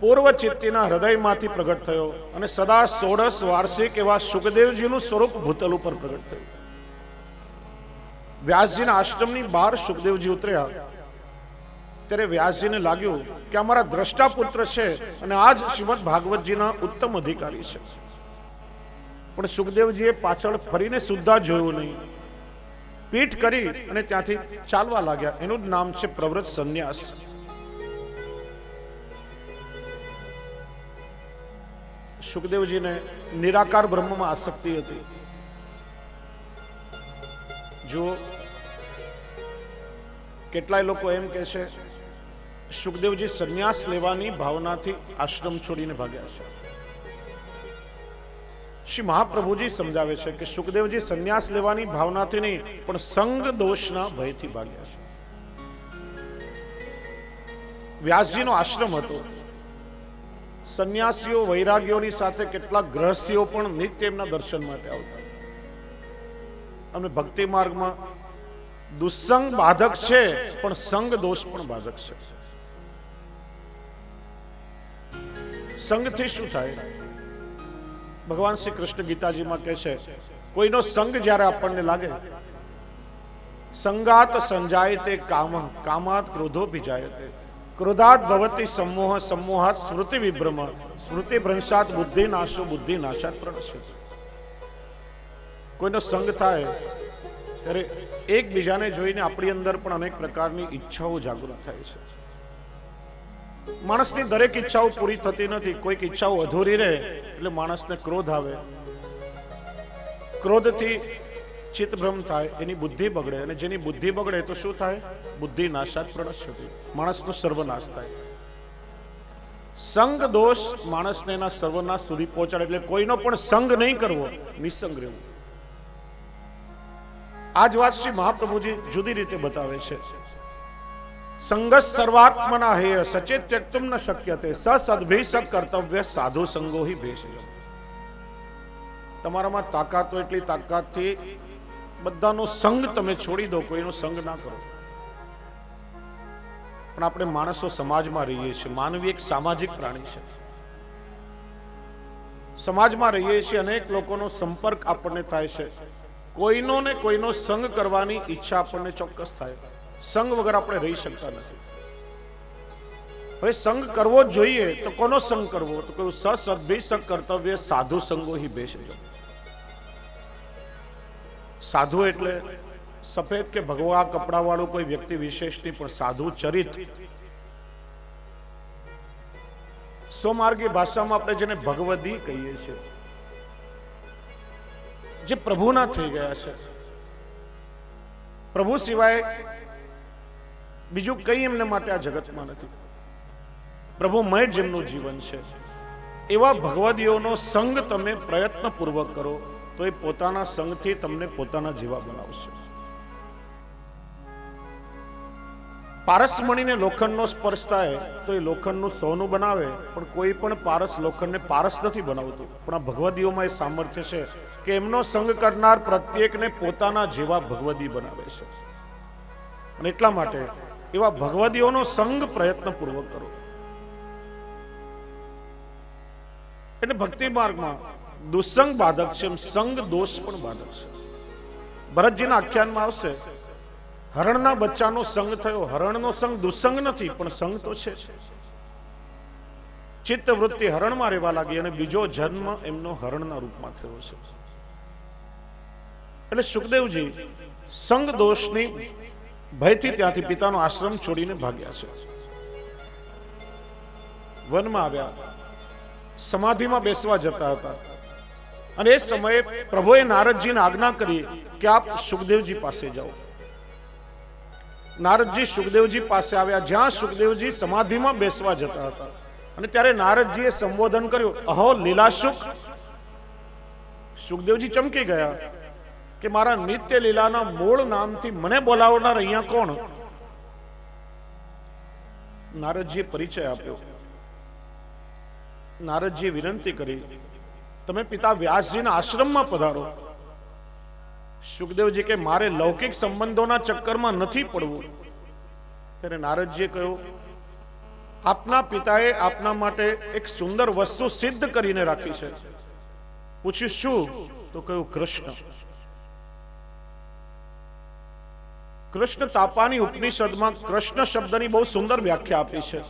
પૂર્વ ચિત્તીના હૃદયમાંથી પ્રગટ થયો અને સદા 16 વાર્ષિક એવા સુખદેવજીનું સ્વરૂપ ભૂતલ ઉપર પ્રગટ થયું. વ્યાસજીના આશ્રમની બહાર સુખદેવજી ઉતર્યા ત્યારે વ્યાસજીને લાગ્યું કે અમારા દ્રષ્ટા પુત્ર છે અને આજ શ્રીમદ ભાગવતજીના ઉત્તમ અધિકારી છે. પણ સુખદેવજીએ પાછળ ફરીને સુદ્ધા જોયું નહીં. પીઠ કરી અને ત્યાંથી ચાલવા લાગ્યા. એનું જ નામ છે પ્રવૃત્ત સંન્યાસ. સુખદેવજીને નિરાકાર બ્રહ્મમાં આસક્તિ હતી. જો કેટલાય લોકો એમ કહે છે સુખદેવજી સંન્યાસ લેવાની ભાવનાથી આશ્રમ છોડીને ભાગ્યા છે. શ્રી મહાપ્રભુજી સમજાવે છે કે સુખદેવજી સંન્યાસ લેવાની ભાવનાથી નહીં, પણ સંગ દોષના ભયથી ભાગ્યા છે. વ્યાસજીનો આશ્રમ હતો. સંન્યાસીઓ વૈરાગ્યોની સાથે કેટલાક ગૃહસ્થીઓ પણ નિત્ય એમના દર્શન માટે આવતા. અને ભક્તિ માર્ગમાં દુસ્સંગ બાધક છે, પણ સંગ દોષ પણ બાધક છે. સંગથી શું થાય? ભગવાન શ્રી કૃષ્ણ ગીતાજીમાં કહે છે, કોઈનો સંગ જ્યારે આપણને લાગે, સંગાત સંજાયતે કામ, કામાત ક્રોધો ભિજાયતે, ક્રોધાત ભવતિ સમોહ, સમોહાત સ્મૃતિ વિભ્રમ, સ્મૃતિ ભ્રંશાત બુદ્ધિ નાશો, બુદ્ધિ નાશાત પ્રણશ્યતિ. કોઈનો સંગ થાય ત્યારે એકબીજાને જોઈને આપણી અંદર પણ અનેક પ્રકારની ઈચ્છાઓ જાગૃત થાય છે. માણસની દરેક ઈચ્છાઓ પૂરી થતી નથી. કોઈક ઈચ્છાઓ અધૂરી રહે એટલે માણસને ક્રોધ આવે. ક્રોધથી ચિત્તભ્રમ થાય, એની બુદ્ધિ બગડે અને જેની બુદ્ધિ બગડે તો શું થાય? બુદ્ધિ નાશાત પ્રણશ્યતિ, માણસનો સર્વનાશ થાય. સંગ દોષ માણસને એના સર્વનાશ સુધી પહોંચાડે. એટલે કોઈનો પણ સંગ નહીં કરવો, નિસંગ રહેવું. આજ વાત શ્રી મહાપ્રભુજી જુદી રીતે બતાવે છે. સંગસ સર્વાત્મના હેય સચેત ત્યક્તુમ ન શક્યતે સ સદ્ભિષ કર્તવ્ય સાધુ સંગો હિ ભેષજ. તમારામાં તાકાત હોય એટલી તાકાતથી બધાનો સંગ તમે છોડી દો, કોઈનો સંગ ના કરો. પણ આપણે માણસો સમાજમાં રહીએ છીએ. માનવી એક સામાજિક પ્રાણી છે. સમાજમાં રહીએ છીએ, અનેક લોકોનો સંપર્ક આપણને થાય છે. કોઈનો ને કોઈનો સંગ કરવાની ઈચ્છા આપણને ચોક્કસ થાય. સંગ વગર આપણે રહી શકતા નથી. હવે સંગ કરવો જ જોઈએ તો કોનો સંગ કરવો? તો કોઈ સદ્ભિષ કર્તવ્ય સાધુ સંગો હિ ભેષજ. સાધુ એટલે સફેદ કે ભગવા કપડા વાળું કોઈ વ્યક્તિ વિશેષ નહીં, પણ સાધુ ચરિત. સ્વમાર્ગી ભાષામાં આપણે જેને ભગવદી કહીએ છીએ, જે પ્રભુના થઈ ગયા છે. પ્રભુ સિવાય બીજું કંઈ એમને માટે આ જગતમાં નથી. પ્રભુમય જેમનું જીવન છે, એવા ભગવદીઓનો સંગ તમે પ્રયત્નપૂર્વક કરો તો એ પોતાના સંગથી તમને પોતાના જેવા બનાવશે. પારસમણીને લોખંડનો સ્પર્શ થાય તો એ લોખંડનું સોનું બનાવે, પણ કોઈ પણ પારસ લોખંડને પારસ નથી બનાવતું. પણ આ ભગવદીઓમાં એ સામર્થ્ય છે કે એમનો સંગ કરનાર પ્રત્યેકને પોતાના જેવા ભગવદી બનાવે છે. અને એટલા માટે એવા ભગવદીઓનો સંગ પ્રયત્નપૂર્વક કરો. એટલે ભક્તિ માર્ગમાં દુસંગ બાધક છે, એમ સંગ દોષ પણ બાધક છે. ભરતજીના આખ્યાનમાં આવશે, હરણના બચ્ચાનો સંગ થયો. હરણનો સંગ દુસંગ નથી, પણ સંગ તો છે. ચિત્ત વૃત્તિ હરણમાં રહેવા લાગી અને બીજો જન્મ એમનો હરણના રૂપમાં થયો છે. એટલે સુખદેવજી સંગ દોષની ભયથી ત્યાંથી પિતાનો આશ્રમ છોડીને ભાગ્યા છે. વનમાં આવ્યા, સમાધિમાં બેસવા જતા હતા અને એ સમયે પ્રભુએ નારદજીને આજ્ઞા કરી કે આપ સુખદેવજી પાસે જાઓ. નારદજી સુખદેવજી પાસે આવ્યા, જ્યાં સુખદેવજી સમાધિમાં બેસવા જતા હતા. અને ત્યારે નારદજીએ સંબોધન કર્યું, અહો લીલાશુક. સુખદેવજી ચમકી ગયા કે મારા નિત્ય લીલાના મૂળ નામથી મને બોલાવનાર અહીંયા કોણ? નારદજીએ પરિચય આપ્યો. નારદજીએ વિનંતી કરી, તમે પિતા વ્યાસજીના આશ્રમમાં પધારો. સુખદેવજી કે મારે લૌકિક સંબંધોના ચક્કરમાં નથી પડવું. ત્યારે નારદજીએ કહ્યું, આપના પિતાએ આપના માટે એક સુંદર વસ્તુ સિદ્ધ કરીને રાખી છે. પૂછ્યું શું? તો કહ્યું કૃષ્ણ. કૃષ્ણ તાપાની ઉપનિષદમાં કૃષ્ણ શબ્દની બહુ સુંદર વ્યાખ્યા આપી છે.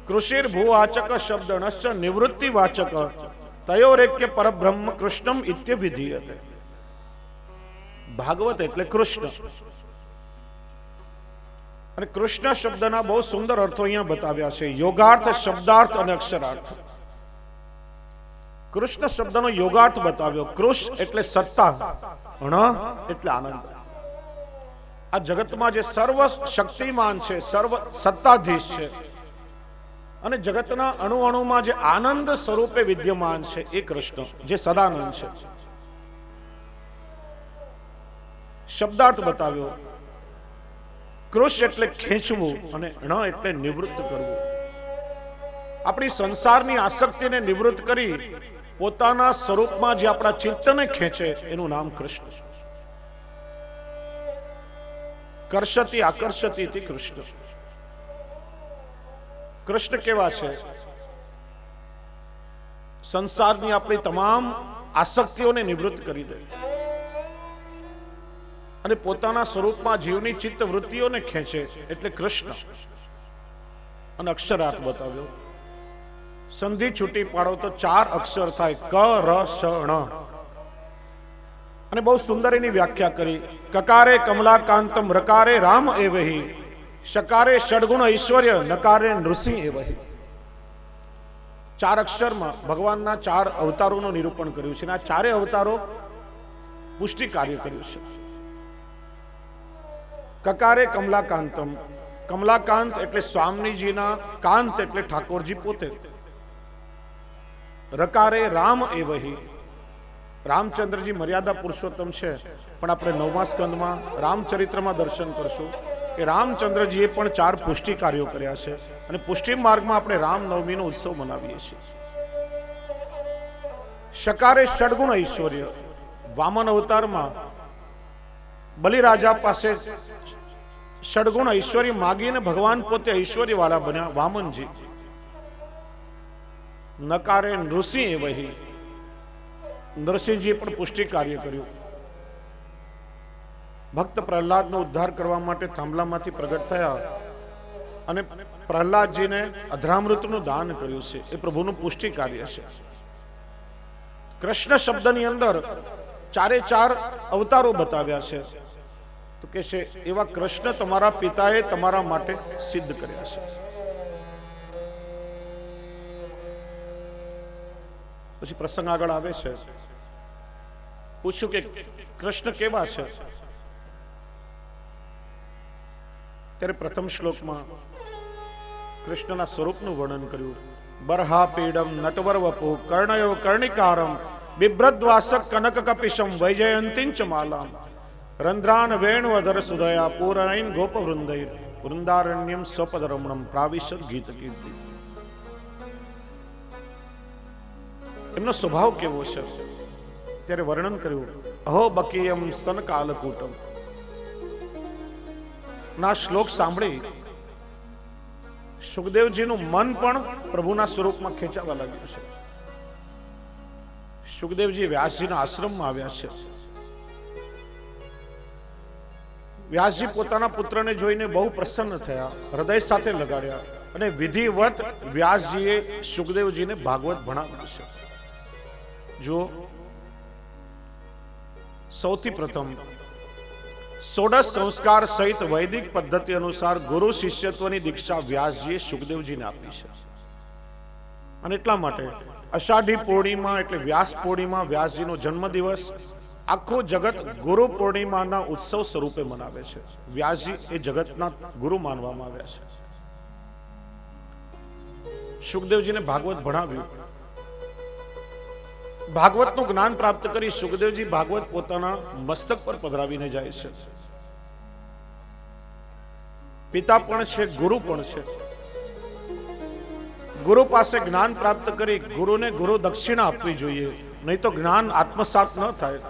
કૃષિર ભૂવાચક શબ્દનશ્ચ નિવૃત્તિ વાચક તયોરેક્ય પરબ્રહ્મ કૃષ્ણમ ઇત્યભિધીયતે. ભાગવત એટલે કૃષ્ણ. અને કૃષ્ણ શબ્દના બહુ સુંદર અર્થો અહીંયા બતાવ્યા છે, યોગાર્થ, શબ્દાર્થ અને અક્ષરાર્થ. કૃષ્ણ શબ્દનો યોગાર્થ બતાવ્યો. કૃષ એટલે સત્તા, ણ એટલે આનંદ. આ જગતમાં જે સર્વ શક્તિમાન છે, સર્વ સત્તાધીશ છે, અને જગતના અણુ અણુમાં જે આનંદ સ્વરૂપે વિદ્યમાન છે એ કૃષ્ણ, જે સદાનંદ છે. શબ્દાર્થ બતાવ્યો. કૃષ એટલે ખેંચવું અને ણ એટલે નિવૃત્ત કરવું. આપણી સંસારની આસક્તિને નિવૃત્ત કરી પોતાના સ્વરૂપમાં જે આપણા ચિત્તને ખેંચે એનું નામ કૃષ્ણ. કર્ષતિ આકર્ષતિ ઇતિ કૃષ્ણ. કૃષ્ણ કેવા છે? સંસારની આપણી તમામ આસક્તિઓને નિવૃત્ત કરી દે અને પોતાના સ્વરૂપમાં જીવની ચિત્ત વૃત્તિઓને ખેંચે, એટલે કૃષ્ણ. અને અક્ષરાર્થ બતાવ્યો. સંધિ છૂટી પાડો તો 4 અક્ષર થાય, ક ર સ ણ. અને બહુ સુંદર એની વ્યાખ્યા કરી. કકારે કમલાકાંતમ, રકારે રામ એવહી, શકારે ષડગુણ ઐશ્વર્ય, નકારે નૃસિંહ એવહી. 4 અક્ષરમાં ભગવાનના 4 અવતારોનું નિરૂપણ કર્યું છે. અને આ 4 અવતારો પુષ્ટિ કાર્ય કર્યું છે. કકારે કમલાકાંતમ, કમલાકાંત એટલે સ્વામીજીના, કાંત એટલે ઠાકોરજી પોતે. રકારે રામ એવહી, રામચંદ્રજી મર્યાદા પુરુષોત્તમ છે, પણ આપણે 9મા સ્કંદમાં રામચરિત્રમાં દર્શન કરશું કે રામચંદ્રજીએ પણ 4 પુષ્ટિ કાર્યો કર્યા છે. અને પુષ્ટિ માર્ગમાં આપણે રામનવમીનો ઉત્સવ મનાવીએ છીએ. શકારે ષડગુણ ઐશ્વર્ય, વામન અવતારમાં બલિરાજા પાસે ષડગુણ ઐશ્વર્ય માગીને ભગવાન પોતે ઐશ્વર્ય વાળા બન્યા, વામનજી. નકારે નૃસિંહ એવહી, નરસિંહજીએ પણ પુષ્ટિ કાર્ય કર્યું. ભક્ત પ્રહલાદનો ઉદ્ધાર કરવા માટે થાંભલામાંથી પ્રગટ થયા અને પ્રહલાદજીને અધરામૃતનું દાન કર્યું છે. એ પ્રભુનું પુષ્ટિ કાર્ય છે. કૃષ્ણ શબ્દની અંદર 4 અવતારો બતાવ્યા છે. તો કે છે એવા કૃષ્ણ તમારા પિતાએ તમારા માટે સિદ્ધ કર્યા છે. પછી પ્રસંગ આગળ આવે છે. પૂછ્યું કે કૃષ્ણ કેવા છે? ત્યારે પ્રથમ શ્લોકમાં કૃષ્ણના સ્વરૂપનું વર્ણન કર્યું. બરહા પીડમ નટવર વપુ કર્ણયો કર્ણિકારમ બિભ્રદ્વાસક કનક કપિશમ વૈજયંતિંચ માલામ રંધ્રાન વેણુઅધર સુદયા પૂરૈન ગોપવૃંદૈર વૃંદારણ્યમ સ્વપદરમણમ પ્રાવિશદ ગીત કીર્તિ. એમનો સ્વભાવ કેવો છે ત્યારે વર્ણન કર્યું. અહો બકીયમ સ્તન કાલકૂટમ. ના શ્લોક સાંભળી સુખદેવજીનું મન પણ પ્રભુના સ્વરૂપમાં ખેંચાવા લાગ્યું છે. સુખદેવજી વ્યાસજીના આશ્રમમાં આવ્યા છે. વ્યાસજી પોતાના પુત્રને જોઈને બહુ પ્રસન્ન થયા, હૃદય સાથે લગાડ્યા અને વિધિવત વ્યાસજીએ સુખદેવજીને ભાગવત ભણાવ્યું છે. જો સૌથી પ્રથમ 16 સંસ્કાર સહિત વૈદિક પદ્ધતિ અનુસાર ગુરુ શિષ્યત્વની દીક્ષા વ્યાસજીએ સુખદેવજીને આપી છે. અને એટલા માટે અષાઢી પૂર્ણિમા એટલે વ્યાસ પૂર્ણિમા, વ્યાસજીનો જન્મદિવસ આખું જગત ગુરુ પૂર્ણિમાના ઉત્સવ સ્વરૂપે મનાવે છે. વ્યાસજી એ જગતના ગુરુ માનવામાં આવ્યા છે. સુખદેવજીને ભાગવત ભણાવ્યું. ભાગવતનું જ્ઞાન પ્રાપ્ત કરી સુખદેવજી ભાગવત પોતાના મસ્તક પર પધરાવીને જાય છે. પિતા પણ છે, ગુરુ પણ છે. ગુરુ પાસે જ્ઞાન પ્રાપ્ત કરી ગુરુને ગુરુ દક્ષિણા આપવી જોઈએ, નહીં તો જ્ઞાન આત્મસાત ન થાય.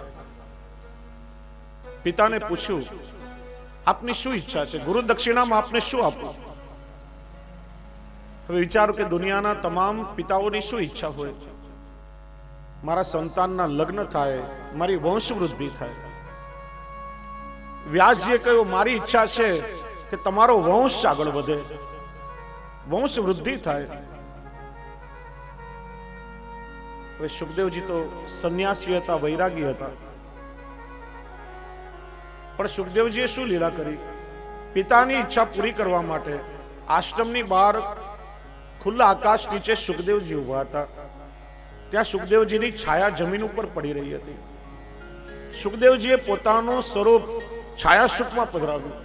પિતાને પૂછ્યું, આપની શું ઈચ્છા છે? ગુરુ દક્ષિણામાં આપને શું આપવું? હવે વિચારો કે દુનિયાના તમામ પિતાઓની શું ઈચ્છા હોય? મારા સંતાનના લગ્ન થાય, મારી વંશ વૃદ્ધિ થાય. વ્યાસજીએ કહ્યું, મારી ઈચ્છા છે કે તમારો વંશ આગળ વધે, વંશ વૃદ્ધિ થાય. હવે સુખદેવજી તો સંન્યાસી હતા, વૈરાગી હતા. પણ સુખદેવજીએ શું લીલા કરી? પિતાની ઈચ્છા પૂરી કરવા માટે આશ્રમની બહાર ખુલ્લા આકાશ નીચે સુખદેવજી ઉભા હતા. ત્યાં સુખદેવજીની છાયા જમીન ઉપર પડી રહી હતી. સુખદેવજીએ પોતાનું સ્વરૂપ છાયાસુખમાં પધરાવ્યું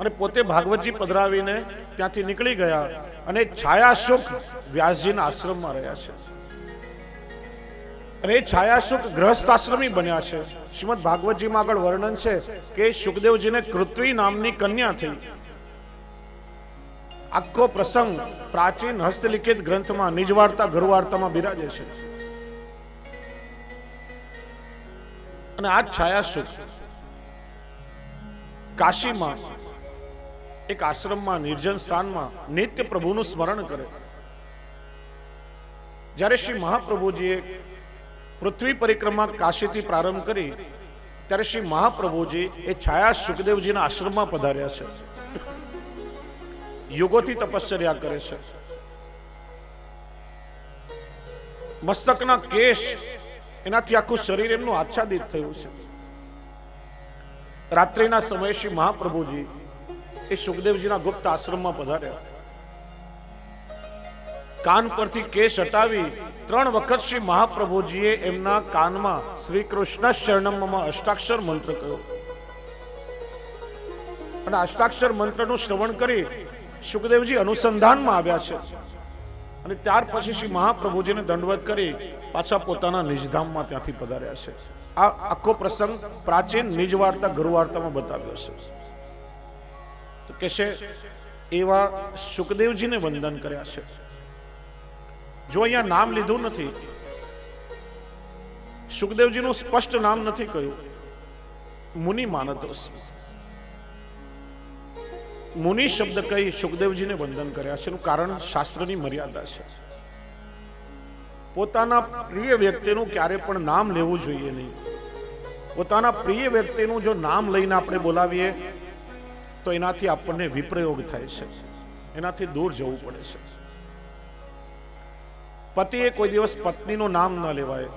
અને પોતે ભાગવતજી પધરાવીને ત્યાંથી નીકળી ગયા અને છાયાસુખ વ્યાસજીના આશ્રમમાં રહ્યા છે. અને એ છાયાસુખ ગ્રહસ્થ આશ્રમી બન્યા છે. શ્રીમદ ભાગવતજીમાં આગળ વર્ણન છે કે સુખદેવજીને કૃત્વી નામની કન્યા થઈ. આખો પ્રસંગ પ્રાચીન હસ્તલિખિત ગ્રંથમાં નિજવાર્તા ગરુવાર્તામાં બિરાજે છે. અને આ છાયાસુખ કાશીમાં એક આશ્રમમાં નિર્જન સ્થાનમાં નિત્ય પ્રભુનું સ્મરણ કરે. જ્યારે શ્રી મહાપ્રભુજીએ પૃથ્વી પરિક્રમા કાશીથી પ્રારંભ કરી ત્યારે શ્રી મહાપ્રભુજી એ છાયા સુખદેવજીના આશ્રમમાં પધાર્યા છે. યુગોથી તપશ્ચર્યા કરે છે. મસ્તકના કેશ એનાથી આખું શરીર એમનું આચ્છાદિત થયું છે. રાત્રિના સમયે શ્રી મહાપ્રભુજી એ સુખદેવજીના ગુપ્ત આશ્રમમાં પધાર્યા. કાન પરથી કેશ હટાવી 3 વખત શ્રી મહાપ્રભુજીએ એમના કાનમાં શ્રી કૃષ્ણ શરણમમાં અષ્ટાક્ષર મંત્ર કહ્યો. અને અષ્ટાક્ષર મંત્રનું શ્રવણ કરી સુખદેવજી અનુસંધાનમાં આવ્યા છે. અને ત્યાર પછી શ્રી મહાપ્રભુજીને દંડવત કરી પાછા પોતાના નિજધામમાં ત્યાંથી પધાર્યા છે. આ આખો પ્રસંગ પ્રાચીન નિજવાર્તા ગરુવાર્તામાં બતાવ્યો છે. તો કે છે એવા સુખદેવજીને વંદન કર્યા છે. જો અહીંયા નામ લીધું નથી, સુખદેવજીનું સ્પષ્ટ નામ નથી કહ્યું. મુનિ માનતોસ, મુનિ શબ્દ કહી સુખદેવજીને વંદન કર્યા છે. એનું કારણ શાસ્ત્રની મર્યાદા છે. પોતાના પ્રિય વ્યક્તિનું ક્યારે પણ નામ લેવું જોઈએ નહીં. પોતાના પ્રિય વ્યક્તિનું જો નામ લઈને આપણે બોલાવીએ તો એનાથી આપણને વિપ્રયોગ થાય છે, એનાથી દૂર જવું પડે છે. પતિએ કોઈ દિવસ પત્નીનું નામ ન લેવાય,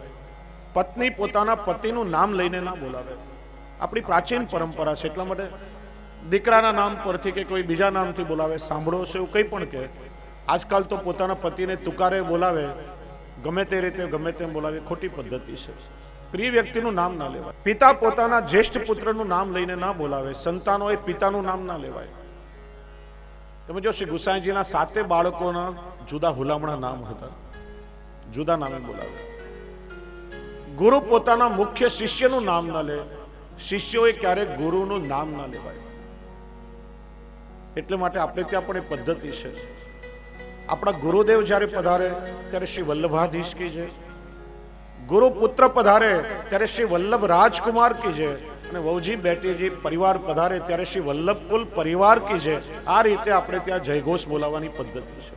પત્ની પોતાના પતિનું નામ લઈને ના બોલાવે. આપણી પ્રાચીન પરંપરા છે. એટલા માટે દીકરાના નામ પરથી કે કોઈ બીજા નામથી બોલાવે, સાંભળો છો એવું કંઈ પણ કહે. આજકાલ તો પોતાના પતિને તુકારે બોલાવે, ગમે તે રીતે ગમે તેમ બોલાવે ખોટી પદ્ધતિ છે. પ્રિય વ્યક્તિનું નામ ના લેવાય. પિતા પોતાના જ્યેષ્ઠ પુત્રનું નામ લઈને ના બોલાવે. સંતાનોએ પિતાનું નામ ના લેવાય. તમે જો શ્રી ગુસાઈજીના 7 બાળકોના જુદા હુલામણા નામ હતા, જુદા નામે બોલાવે. ગુરુ પોતાના મુખ્ય શિષ્યનું નામ ના લે. શિષ્યોએ ક્યારેક ગુરુનું નામ ના લેવાય. એટલે માટે આપણે ત્યાં પણ એ પદ્ધતિ છે. આપણા ગુરુદેવ જ્યારે પધારે ત્યારે શ્રી વલ્લભાધીશ કી જય, ગુરુ પુત્ર પધારે ત્યારે શ્રી વલ્લભ રાજકુમાર કી જય, અને વહુજી બેટીજી પરિવાર પધારે ત્યારે શ્રી વલ્લભ કુલ પરિવાર કી જય. આ રીતે આપણે ત્યાં જયઘોષ બોલાવવાની પદ્ધતિ છે.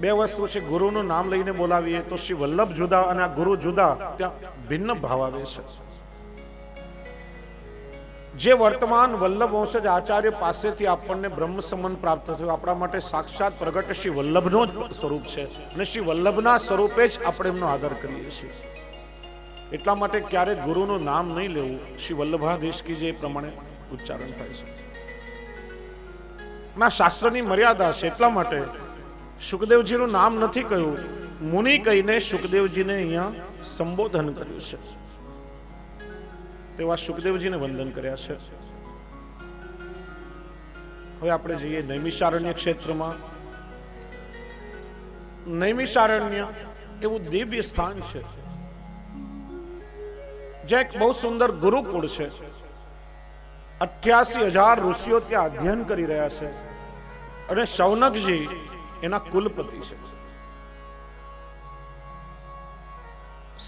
બે વસ્તુ છે, ગુરુનું નામ લઈને બોલાવીએ તો શ્રી વલ્લભ જુદા અને આ ગુરુ જુદા, ત્યાં ભિન્ન ભાવ આવે છે. જે વર્તમાન વલ્લભ વંશજ આચાર્ય પાસેથી આપણને બ્રહ્મ સંબંધ પ્રાપ્ત થયો, આપણા માટે સાક્ષાત પ્રગટ શ્રી વલ્લભનો જ સ્વરૂપ છે, અને શ્રી વલ્લભના સ્વરૂપે જ આપણે એમનો આદર કરીએ છીએ. એટલા માટે ક્યારેક ગુરુનું નામ નહીં લેવું. શ્રી વલ્લભાધીશ કી જે પ્રમાણે ઉચ્ચારણ થાય છે. ના શાસ્ત્રની મર્યાદા છે. એટલા માટે સુખદેવજીનું નામ નથી કહ્યું, મુનિ કહીને સુખદેવજીને અહીંયા સંબોધન કર્યું છે. તેવા સુખદેવજીને વંદન કર્યા છે. હવે આપણે જઈએ નૈમિષારણ્ય ક્ષેત્રમાં. નૈમિષારણ્ય એવું દિવ્ય સ્થાન છે, જ્યાં એક બહુ સુંદર ગુરુકુળ છે. 88,000 ઋષિઓ ત્યાં અધ્યયન કરી રહ્યા છે, અને શૌનકજી એના કુલપતિ છે.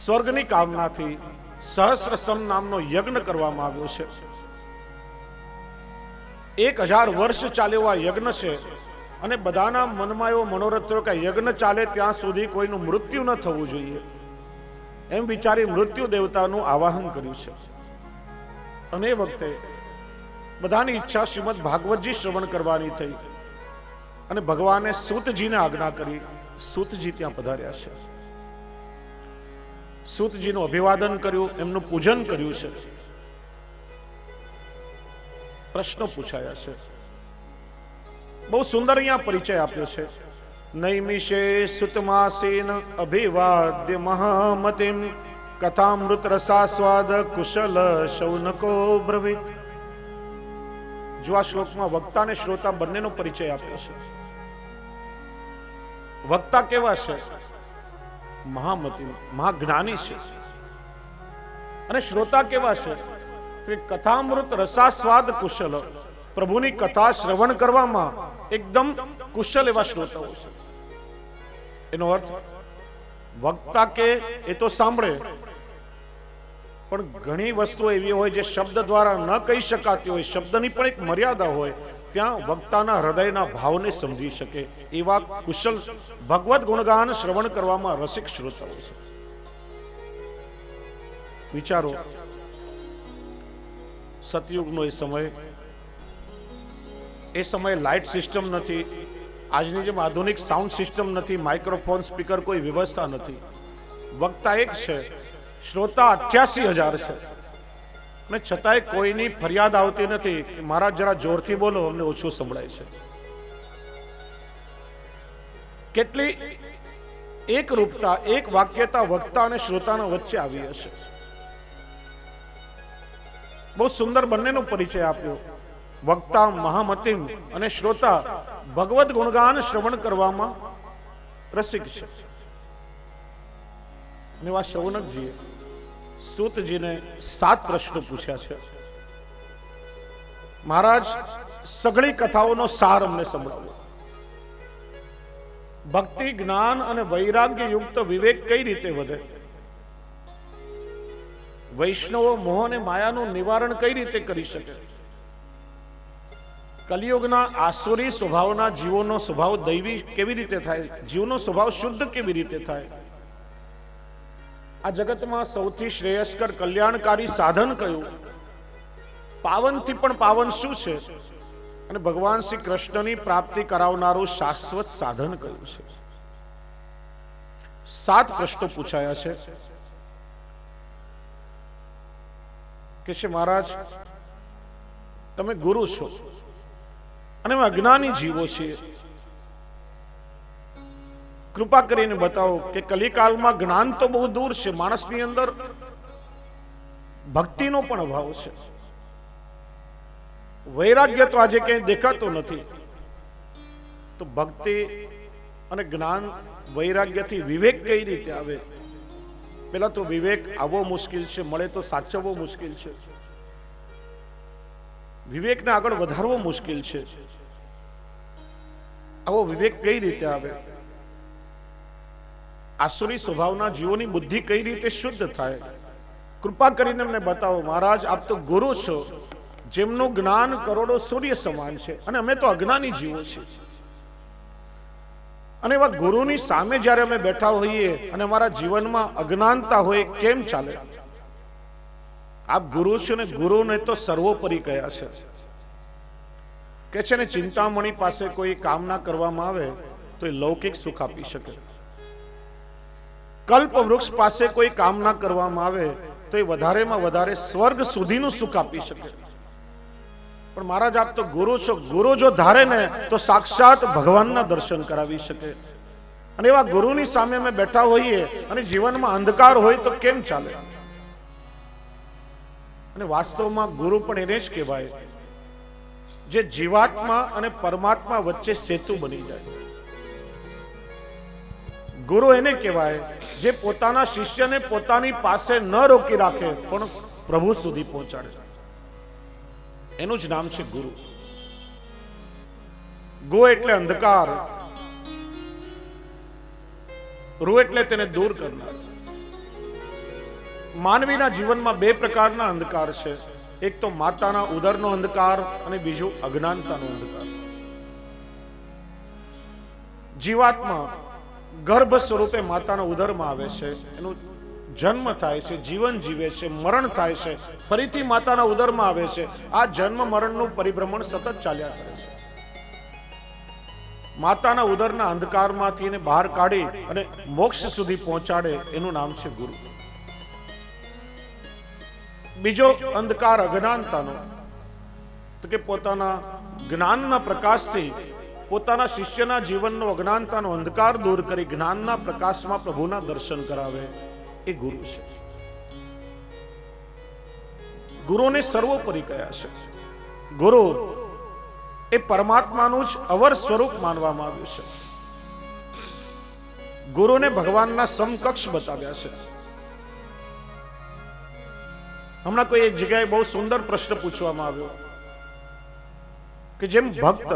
સ્વર્ગની કામનાથી સહસ્રસમ નામનો યજ્ઞ કરવામાં આવ્યો છે. 1000 વર્ષ ચાલ્યો આ યજ્ઞ છે, અને બધાના મનમાં એવો મનોરથ થયો કે યજ્ઞ ચાલે ત્યાં સુધી કોઈનું મૃત્યુ ન થવું જોઈએ, એમ વિચારી મૃત્યુ દેવતાનું આવાહન કર્યું છે. અને એ વખતે બધાની ઈચ્છા શ્રીમદ ભાગવતજી શ્રવણ કરવાની થઈ, અને ભગવાને સૂતજીને આજ્ઞા કરી. સૂતજી ત્યાં પધાર્યા છે. સૂતજીનું અભિવાદન કર્યું, એમનું પૂજન કર્યું છે. પ્રશ્નો પૂછાયા છે. બહુ સુંદર અહીંયા પરિચય આપ્યો છે. નૈમિષે સુતમાસેન અભિવાદ્ય મહામતિમ કથામૃત રસાસ્વાદ કુશલ શૌનકો બ્રવીત. જો આ શ્લોકમાં વક્તા અને શ્રોતા બંનેનો પરિચય આપ્યો છે. વક્તા કેવા છે? મહામતી, મહાજ્ઞાની છે. અને શ્રોતા કેવા છે? કે કથામૃત રસાસ્વાદ કુશલ, પ્રભુની કથા શ્રવણ કરવામાં એકદમ કુશલ એવા શ્રોતાઓ છે. એનો અર્થ વક્તા કે એ તો સાંભળે, પણ ઘણી વસ્તુઓ એવી હોય જે શબ્દ દ્વારા ન કહી શકાતી હોય, શબ્દની પણ એક મર્યાદા હોય, ત્યાં વક્તાના હૃદયના ભાવને સમજી શકે એવા કુશલ ભગવત ગુણગાન શ્રવણ કરવામાં રસિક શ્રોતાઓ છે. વિચારો, સતયુગનો એ સમય લાઇટ સિસ્ટમ નથી, આજની જેમ આધુનિક સાઉન્ડ સિસ્ટમ નથી, માઇક્રોફોન સ્પીકર કોઈ વ્યવસ્થા નથી. વક્તા એક છે, શ્રોતા 88,000 છે, અને છતાંય કોઈની ફરિયાદ આવતી નથી કે મારા જરા જોરથી બોલો, અમને ઓછું સંભળાય છે. કેટલી એક રૂપતા, એક વાક્યતા વક્તા અને શ્રોતાના વચ્ચે આવી હશે. બહુ સુંદર બંનેનો પરિચય આપ્યો. વક્તા મહામતિમ અને શ્રોતા ભગવત ગુણગાન શ્રવણ કરવામાં રસિક છે. એવા શૌનકજીએ સૂતજીને 7 પ્રશ્નો પૂછ્યા છે. મહારાજ, સઘળી કથાઓનો સાર અમને સંભળાવો. ભક્તિ, જ્ઞાન અને વૈરાગ્ય યુક્ત વિવેક કઈ રીતે વધે? વૈષ્ણવો મોહ અને માયાનું નિવારણ કઈ રીતે કરી શકે? કલિયુગના આસુરી સ્વભાવના જીવોનો સ્વભાવ દૈવી કેવી રીતે થાય? જીવનો સ્વભાવ શુદ્ધ કેવી રીતે થાય? આ જગતમાં સૌથી શ્રેયસ્કર કલ્યાણકારી સાધન કયું? પાવનથી પણ પાવન શું છે? અને ભગવાન શ્રી કૃષ્ણની પ્રાપ્તિ કરાવનારું શાશ્વત સાધન કયું છે? 7 પ્રશ્નો પૂછાયા છે. કે છે મહારાજ, તમે ગુરુ છો અને અમે અજ્ઞાની જીવો છીએ. કૃપા કરીને બતાવો કે કલિકાલમાં જ્ઞાન તો બહુ દૂર છે, માણસની અંદર ભક્તિનો પણ અભાવ છે, વૈરાગ્ય તો આજે ક્યાંય દેખાતો નથી. તો ભક્તિ અને જ્ઞાન વૈરાગ્યથી વિવેક કઈ રીતે આવે? પેલા તો વિવેક આવવો મુશ્કેલ છે, મળે તો સાચવવો મુશ્કેલ છે, વિવેકને આગળ વધારવો મુશ્કેલ છે. આવો વિવેક કઈ રીતે આવે? આસુરી સ્વભાવના જીવોની બુદ્ધિ કઈ રીતે શુદ્ધ થાય? કૃપા કરીને અમને બતાવો મહારાજ. આપ તો ગુરુ છો, જેમનું જ્ઞાન કરોડો સૂર્ય સમાન છે, અને અમે તો અજ્ઞાની જીવો છીએ. અને એવા ગુરુની સામે જ્યારે અમે બેઠા હોઈએ અને અમારા જીવનમાં અજ્ઞાનતા હોય, કેમ ચાલે? આપ ગુરુ છો ને ગુરુને તો સર્વોપરી કયા છે. કે છે ને ચિંતામણી પાસે કોઈ કામના કરવામાં આવે તો એ લૌકિક સુખ આપી શકે, કલ્પ વૃક્ષ પાસે કોઈ કામના કરવામાં આવે તો એ વધારેમાં વધારે સ્વર્ગ સુધીનું સુખ આપી શકે. પણ મહારાજ આપ તો ગુરુ છો, ગુરુ જો ધારે ને તો સાક્ષાત ભગવાનના દર્શન કરાવી શકે. અને એવા ગુરુની સામે અમે બેઠા હોઈએ અને જીવનમાં અંધકાર હોય તો કેમ ચાલે? અને વાસ્તવમાં ગુરુ પણ એને જ કહેવાય જે જીવાત્મા અને પરમાત્મા વચ્ચે સેતુ બની જાય. ગુરુ એને કહેવાય જે પોતાના શિષ્યને પોતાની પાસે ન રોકી રાખે પણ પ્રભુ સુધી પહોંચાડે. એનું જ નામ છે ગુરુ. ગો એટલે અંધકાર, રૂ એટલે તેને દૂર કરનાર. માનવીના જીવનમાં બે પ્રકારના અંધકાર છે, એક તો માતાના ઉદરનો અંધકાર અને બીજું અજ્ઞાનતાનો અંધકાર. જીવાત્મા ગર્ભ સ્વરૂપે માતાના ઉદરમાં આવે છે, એનું જન્મ થાય છે, જીવન જીવે છે, મરણ થાય છે, ફરીથી માતાના ઉદરમાં આવે છે. આ જન્મ મરણનું પરિભ્રમણ સતત ચાલ્યા કરે છે. માતાના ઉદરના અંધકારમાંથી એને બહાર કાઢી અને મોક્ષ સુધી પહોંચાડે, એનું નામ છે ગુરુ. બીજો અંધકાર અજ્ઞાનતાનો, તો કે પોતાના જ્ઞાનના પ્રકાશથી પોતાના શિષ્યના જીવનનો અજ્ઞાનતાનો અંધકાર દૂર કરી જ્ઞાનના પ્રકાશમાં પ્રભુના દર્શન કરાવે, એ ગુરુ છે. ગુરુને સર્વોપરી કયા છે. ગુરુ એ પરમાત્માનું જ અવર સ્વરૂપ માનવામાં આવ્યું છે. ગુરુને ભગવાનના સમકક્ષ બતાવ્યા છે. હમણાં કોઈ એક જગ્યાએ બહુ સુંદર પ્રશ્ન પૂછવામાં આવ્યો કે જેમ ભક્ત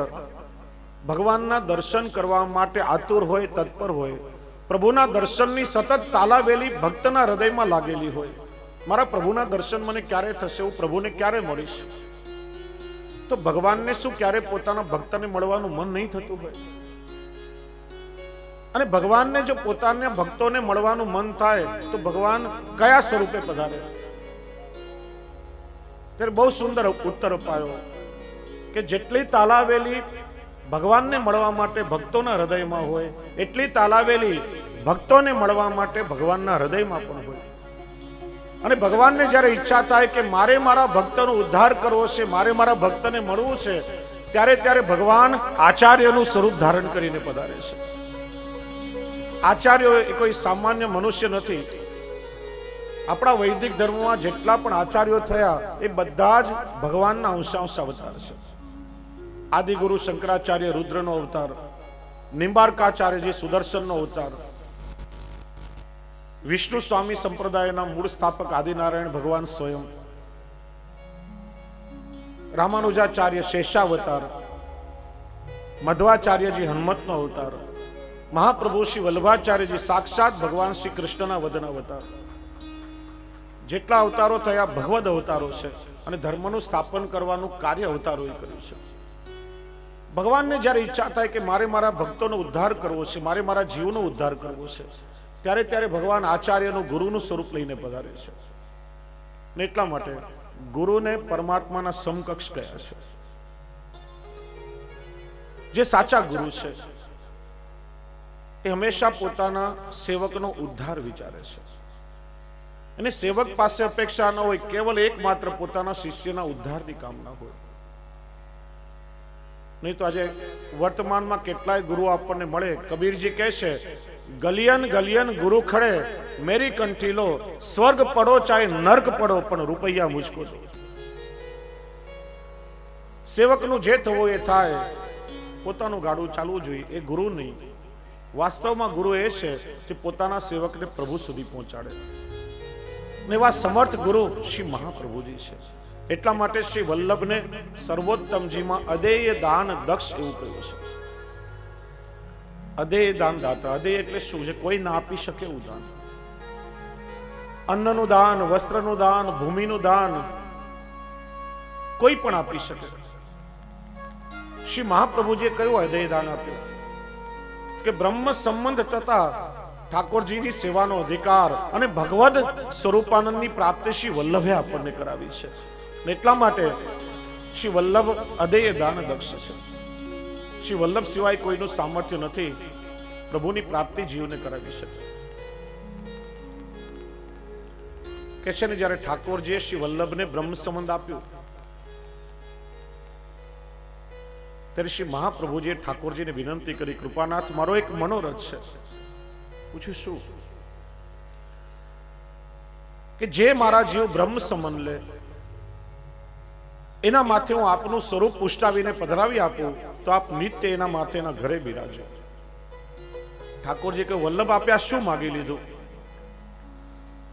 ભગવાનના દર્શન કરવા માટે આતુર હોય, તત્પર હોય, પ્રભુના દર્શનની સતત તાલાવેલી ભક્તના હૃદયમાં લાગેલી હોય, મારા પ્રભુના દર્શન મને ક્યારે થશે, હું પ્રભુને ક્યારે મળીશ, તો ભગવાનને શું ક્યારે પોતાના ભક્તને મળવાનું મન નહીં થતું હોય? અને ભગવાનને જો પોતાના ભક્તોને મળવાનું મન થાય તો ભગવાન કયા સ્વરૂપે પધારે? ત્યારે બહુ સુંદર ઉત્તર અપાયો કે જેટલી તાલાવેલી ભગવાનને મળવા માટે ભક્તોના હૃદયમાં હોય, એટલી તાલાવેલી ભક્તોને મળવા માટે ભગવાનના હૃદયમાં પણ હોય. અને ભગવાનને જ્યારે ઈચ્છા થાય કે મારે મારા ભક્તનો ઉદ્ધાર કરવો છે, મારે મારા ભક્તને મળવું છે, ત્યારે ભગવાન આચાર્યનું સ્વરૂપ ધારણ કરીને પધારે છે. આચાર્યો એ કોઈ સામાન્ય મનુષ્ય નથી. આપણા વૈદિક ધર્મમાં જેટલા પણ આચાર્યો થયા એ બધા જ ભગવાનના અંશાંશ અવતાર છે. આદિગુરુ શંકરાચાર્ય રુદ્રનો અવતાર, નિંબાર્કાચાર્યજી સુદર્શનનો અવતાર, વિષ્ણુ સ્વામી સંપ્રદાયના મૂળ સ્થાપક આદિનારાયણ ભગવાન સ્વયં, રામાનુજાચાર્ય શેષાવતાર, મધ્વાચાર્યજી હનુમતનો અવતાર, મહાપ્રભુ શ્રી વલ્લભાચાર્યજી સાક્ષાત ભગવાન શ્રી કૃષ્ણના વદન અવતાર. જેટલા અવતારો થયા ભગવદ અવતારો છે અને ધર્મનું સ્થાપન કરવાનું કાર્ય અવતારોએ કર્યું છે. ભગવાનને જ્યારે ઈચ્છા થાય કે મારે મારા ભક્તોનો ઉદ્ધાર કરવો છે, મારે મારા જીવનો ઉદ્ધાર કરવો છે, ત્યારે ભગવાન આચાર્યનું ગુરુનું સ્વરૂપ લઈને પધારે છે. ને એટલા માટે ગુરુને પરમાત્માના સમકક્ષ કયા છે. જે સાચા ગુરુ છે એ હંમેશા પોતાના સેવકનો ઉદ્ધાર વિચારે છે. અને સેવક પાસે અપેક્ષા ન હોય, કેવલ એકમાત્ર પોતાના શિષ્યના ઉદ્ધારની કામના હોય. નહીં તો આજે વર્તમાનમાં કેટલાય ગુરુ આપણને મળે. કબીરજી કહે છે, ગલિયન ગલિયન ગુરુ ખડે, મેરી કંઠી લો, સ્વર્ગ પડો ચાહે નર્ક પડો, પણ રૂપૈયા મુझको દો. સેવકનું જે થવું એ થાય, પોતાનું ગાડું ચાલવું જોઈએ, એ ગુરુ નહીં. વાસ્તવમાં ગુરુ એ છે જે પોતાના સેવકને પ્રભુ સુધી પહોંચાડે. ને એવા સમર્થ ગુરુ શ્રી મહાપ્રભુજી છે. એટલા માટે શ્રી વલ્લભને સર્વોત્તમજીમાં અદેય દાન દક્ષ એવું કહ્યું છે. અદેય દાન દાતા. અદેય એટલે શું છે? કોઈ ના આપી શકે એવું દાન. અન્નનું દાન, વસ્ત્રનું દાન, ભૂમિનું દાન કોઈ પણ આપી શકે. શ્રી મહાપ્રભુજીએ કયું અદેય દાન આપ્યું કે બ્રહ્મ સંબંધ તથા ઠાકોરજીની સેવાનો અધિકાર અને ભગવદ સ્વરૂપાનંદની પ્રાપ્તિ શ્રી વલ્લભે આપણને કરાવી છે. એટલા માટે શ્રી વલ્લભ અદેય દાન દક્ષ છે. શ્રી વલ્લભ સિવાય કોઈનું સામર્થ્ય નથી પ્રભુની પ્રાપ્તિ જીવને કરાવી શકે. કે છે ને, જ્યારે ઠાકોરજીએ શ્રી વલ્લભને બ્રહ્મ સંબંધ આપ્યું ત્યારે શ્રી મહાપ્રભુજીએ ઠાકોરજીને વિનંતી કરી, કૃપાનાથ, મારો એક મનોરથ છે. પૂછ્યું શું? કે જે મારા જીવ બ્રહ્મ સંબંધ લે એના માથે હું આપનું સ્વરૂપ પુષ્ટાવીને પધરાવી આપું તો આપ નિત્ય એના માથે એના ઘરે બિરાજો. ઠાકોરજી કે વલ્લભ આપ્યા શું માગી લીધું?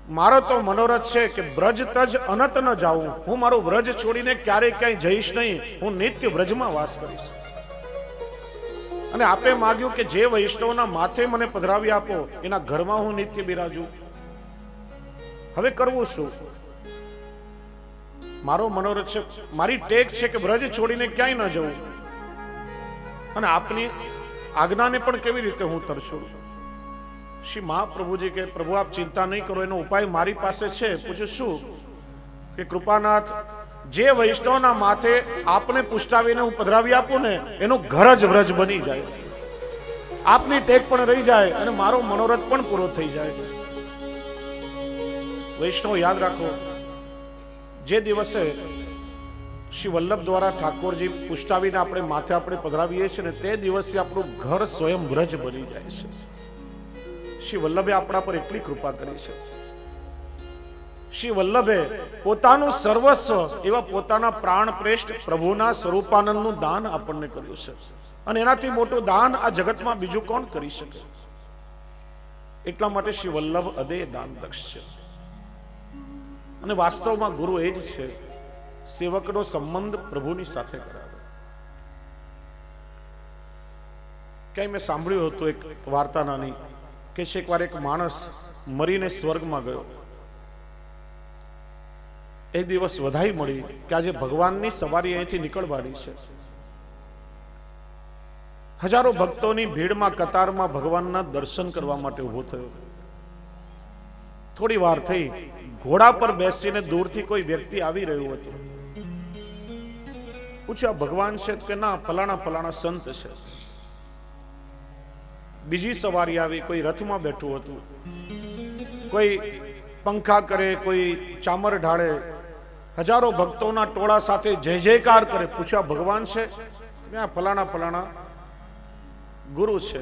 મારો તો મનોરથ છે કે બ્રજ તજ અનંત ન જાઉં. હું મારું વ્રજ છોડીને ક્યારેય ક્યાંય જઈશ નહીં. હું નિત્ય વ્રજમાં વાસ કરીશ. અને આપે માગ્યું કે જે વૈષ્ણવના માથે મને પધરાવી આપો એના ઘરમાં હું નિત્ય બિરાજું. હવે કરવું શું? મારો મનોરથ છે, મારી ટેક છે કે વ્રજ છોડીને ક્યાંય ન જવું. અને આપની આજ્ઞાને પણ કેવી રીતે હું તરછોડું? શ્રી મહાપ્રભુજી કે પ્રભુ આપ ચિંતા નહીં કરો, એનો ઉપાય મારી પાસે છે. પૂછ્યું શું? કે કૃપાનાથ, જે વૈષ્ણવના માથે આપને પુષ્ટાવીને હું પધરાવી આપું ને એનું ઘર જ વ્રજ બની જાય, આપની ટેક પણ રહી જાય અને મારો મનોરથ પણ પૂરો થઈ જાય. વૈષ્ણવ યાદ રાખો, જે દિવસે શ્રી વલ્લભ દ્વારા ઠાકોરજી પુષ્ટાવીને આપણે માથે આપણે પધરાવીએ છીએ ને તે દિવસે આપણું ઘર સ્વયં વ્રજ બની જાય છે. શ્રી વલ્લભે આપણા પર એટલી કૃપા કરી છે. શ્રી વલ્લભે પોતાનું સર્વસ્વ એવા પોતાના પ્રાણ પ્રેષ્ઠ પ્રભુના સ્વરૂપાનંદનું દાન આપણને કર્યું છે. અને એનાથી મોટું દાન આ જગતમાં બીજું કોણ કરી શકે? એટલા માટે શ્રી વલ્લભ અદેય દાન દક્ષ છે. અને વાસ્તવમાં ગુરુ એ જ છે સેવકનો સંબંધ પ્રભુની સાથે કરાવે. ક્યાંય મેં સાંભળ્યું હતું એક વાર્તા નાની, કે છે એકવાર એક માણસ મરીને સ્વર્ગમાં ગયો. એક દિવસ વધાઈ મળી કે આજે ભગવાનની સવારી અહીંથી નીકળવાની છે. હજારો ભક્તોની ભીડમાં કતારમાં ભગવાનના દર્શન કરવા માટે ઉભો થયો. થોડી વાર થઈ, ઘોડા પર બેસીને દૂરથી કોઈ વ્યક્તિ આવી રહ્યું હતું. પૂછ્યું, ભગવાન છે? કે ના, ફલાણા ફલાણા સંત છે. બીજી સવારી આવી, કોઈ રથમાં બેઠું હતું, કોઈ પંખા કરે, કોઈ ચામર ઢાળે, હજારો ભક્તોના ટોળા સાથે જય જયકાર કરે. પૂછ્યા, ભગવાન છે? ફલાણા ફલાણા ગુરુ છે.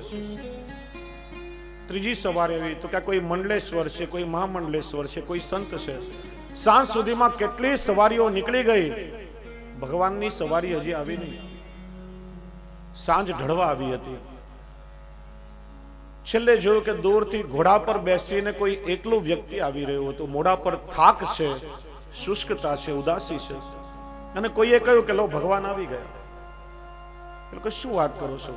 ત્રીજી સવારી આવી તો ક્યાં કોઈ મંડલેશ્વર છે, કોઈ મહામંડલેશ્વર છે, કોઈ સંત છે. સાંજ સુધીમાં કેટલી સવારીઓ નીકળી ગઈ, ભગવાનની સવારી હજી આવી નહીં. સાંજ ઢળવા આવી હતી. છેલ્લે જોયું કે દૂરથી ઘોડા પર બેસીને કોઈ એકલું વ્યક્તિ આવી રહ્યું હતું. મોઢા પર થાક છે, શુષ્કતા છે, ઉદાસી છે. અને કોઈએ કહ્યું કે લો, ભગવાન આવી ગયા. એટલે શું વાત કરો છો?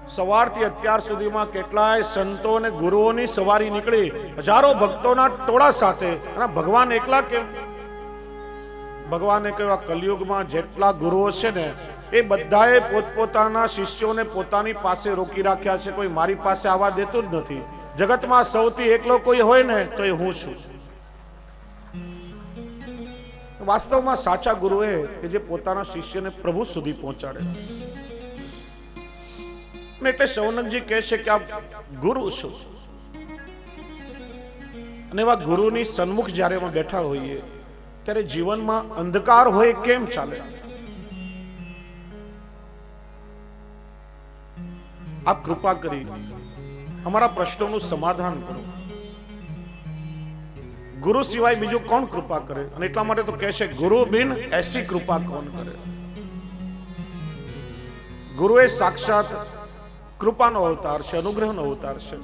સવારથી અત્યાર સુધીમાં કેટલાય સંતો અને ગુરુઓની સવારી નીકળી, હજારો ભક્તોના ટોળા સાથે, અને ભગવાન એકલા કેમ? ભગવાને કહ્યું, આ કલયુગમાં જેટલા ગુરુઓ છે ને એ બધાએ પોતપોતાના શિષ્યોને પોતાની પાસે રોકી રાખ્યા છે. કોઈ મારી પાસે આવવા દેતું જ નથી. જગતમાં સૌથી એકલો કોઈ હોય ને તો એ હું છું. વાસ્તવમાં સાચા ગુરુ એ કે જે પોતાના શિષ્યને પ્રભુ સુધી પહોંચાડે. એટલે શૌનકજી કહે છે કે આ ગુરુ છું. અને એવા ગુરુની સન્મુખ જ્યારે અમે બેઠા હોઈએ ત્યારે જીવનમાં અંધકાર હોય કેમ ચાલે? આપ કૃપા કરી અમારા પ્રશ્નોનું સમાધાન કરો. ગુરુ સિવાય બીજું કોણ કૃપા કરે? અને એટલા માટે તો કહે છે ગુરુ બિન એસી કૃપા કોણ કરે. ગુરુ એ સાક્ષાત કૃપાનો અવતાર છે, અનુગ્રહનો અવતાર છે.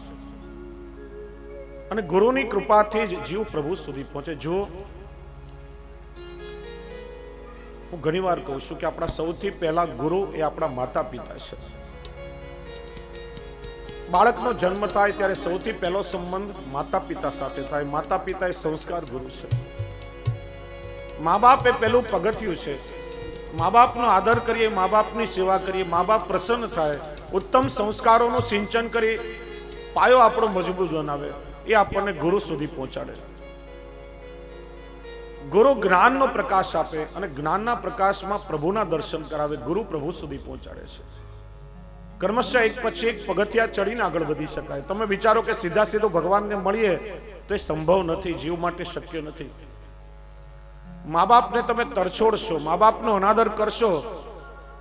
અને ગુરુની કૃપાથી જ જીવ પ્રભુ સુધી પહોંચે. જો હું ઘણી વાર કહું છું કે આપણા સૌથી પહેલા ગુરુ એ આપણા માતા પિતા છે. બાળકનો જન્મ થાય ત્યારે સૌથી પહેલો સંબંધ માતા પિતા સાથે થાય. માતા પિતા એ સંસ્કાર ગુરુ છે. મા બાપ એ પહેલું પગથિયું છે. મા બાપનો આદર કરીએ, મા બાપની સેવા કરીએ, મા બાપ પ્રસન્ન થાય, ઉત્તમ સંસ્કારોનું સિંચન કરી પાયો આપણો મજબૂત બનાવે, એ આપણને ગુરુ સુધી પહોંચાડે. ગુરુ જ્ઞાનનો પ્રકાશ આપે અને જ્ઞાનના પ્રકાશમાં પ્રભુના દર્શન કરાવે. ગુરુ પ્રભુ સુધી પહોંચાડે છે. કર્મશઃ એક પછી એક પગથિયા ચડીને આગળ વધી શકાય. તમે વિચારો કે સીધા સીધું ભગવાનને મળીએ તો એ સંભવ નથી, જીવ માટે શક્ય નથી. મા બાપને તમે તરછોડશો, મા બાપનો અનાદર કરશો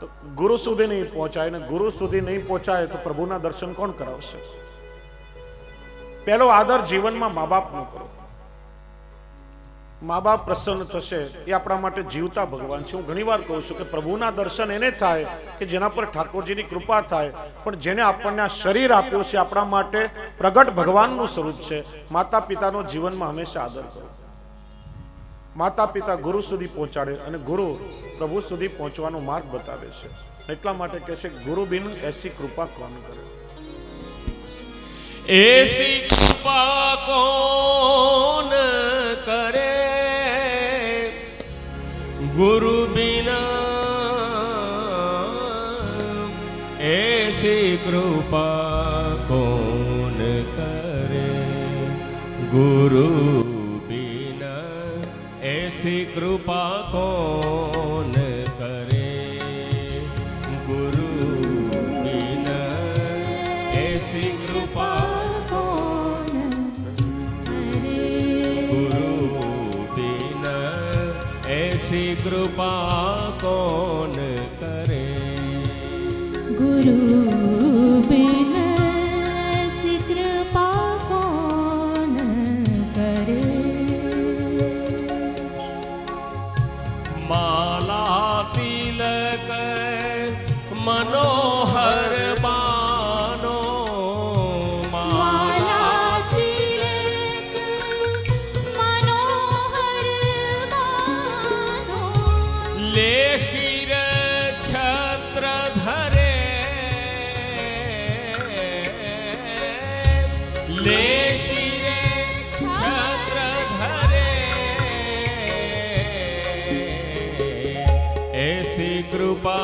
તો ગુરુ સુધી નહીં પહોંચાય, અને ગુરુ સુધી નહીં પહોંચાય તો પ્રભુના દર્શન કોણ કરાવશે? પહેલો આદર જીવનમાં મા બાપનો કરો. મા બાપ પ્રસન્ન થશે, એ આપણા માટે જીવતા ભગવાન છે. હું ઘણી વાર કહું છું કે પ્રભુના દર્શન એને થાય કે જેના પર ઠાકોરજીની કૃપા થાય. પણ જેને આપણને આ શરીર આપ્યું છે આપણા માટે પ્રગટ ભગવાનનું સ્વરૂપ છે. માતા પિતાનો જીવનમાં હંમેશા આદર કરો. માતા પિતા ગુરુ સુધી પહોંચાડે અને ગુરુ પ્રભુ સુધી પહોંચવાનો માર્ગ બતાવે છે. એટલા માટે કહે છે ગુરુ બિન એસી કૃપા કોણ કરે. ऐसी कृपा कौन करे, गुरु बिना ऐसी कृपा कौन करे, गुरु बिना ऐसी कृपा कौन करे, गुरु बिना ऐसी कृपा ऐसी कृपा कौन करे, गुरु बिन ऐसी कृपा कौन करे. माला तिलक मनोहर बानो, माला तिलक मनोहर बानो, ले शिर छत्र धरे, ले शिर छत्र धरे, ऐसी कृपा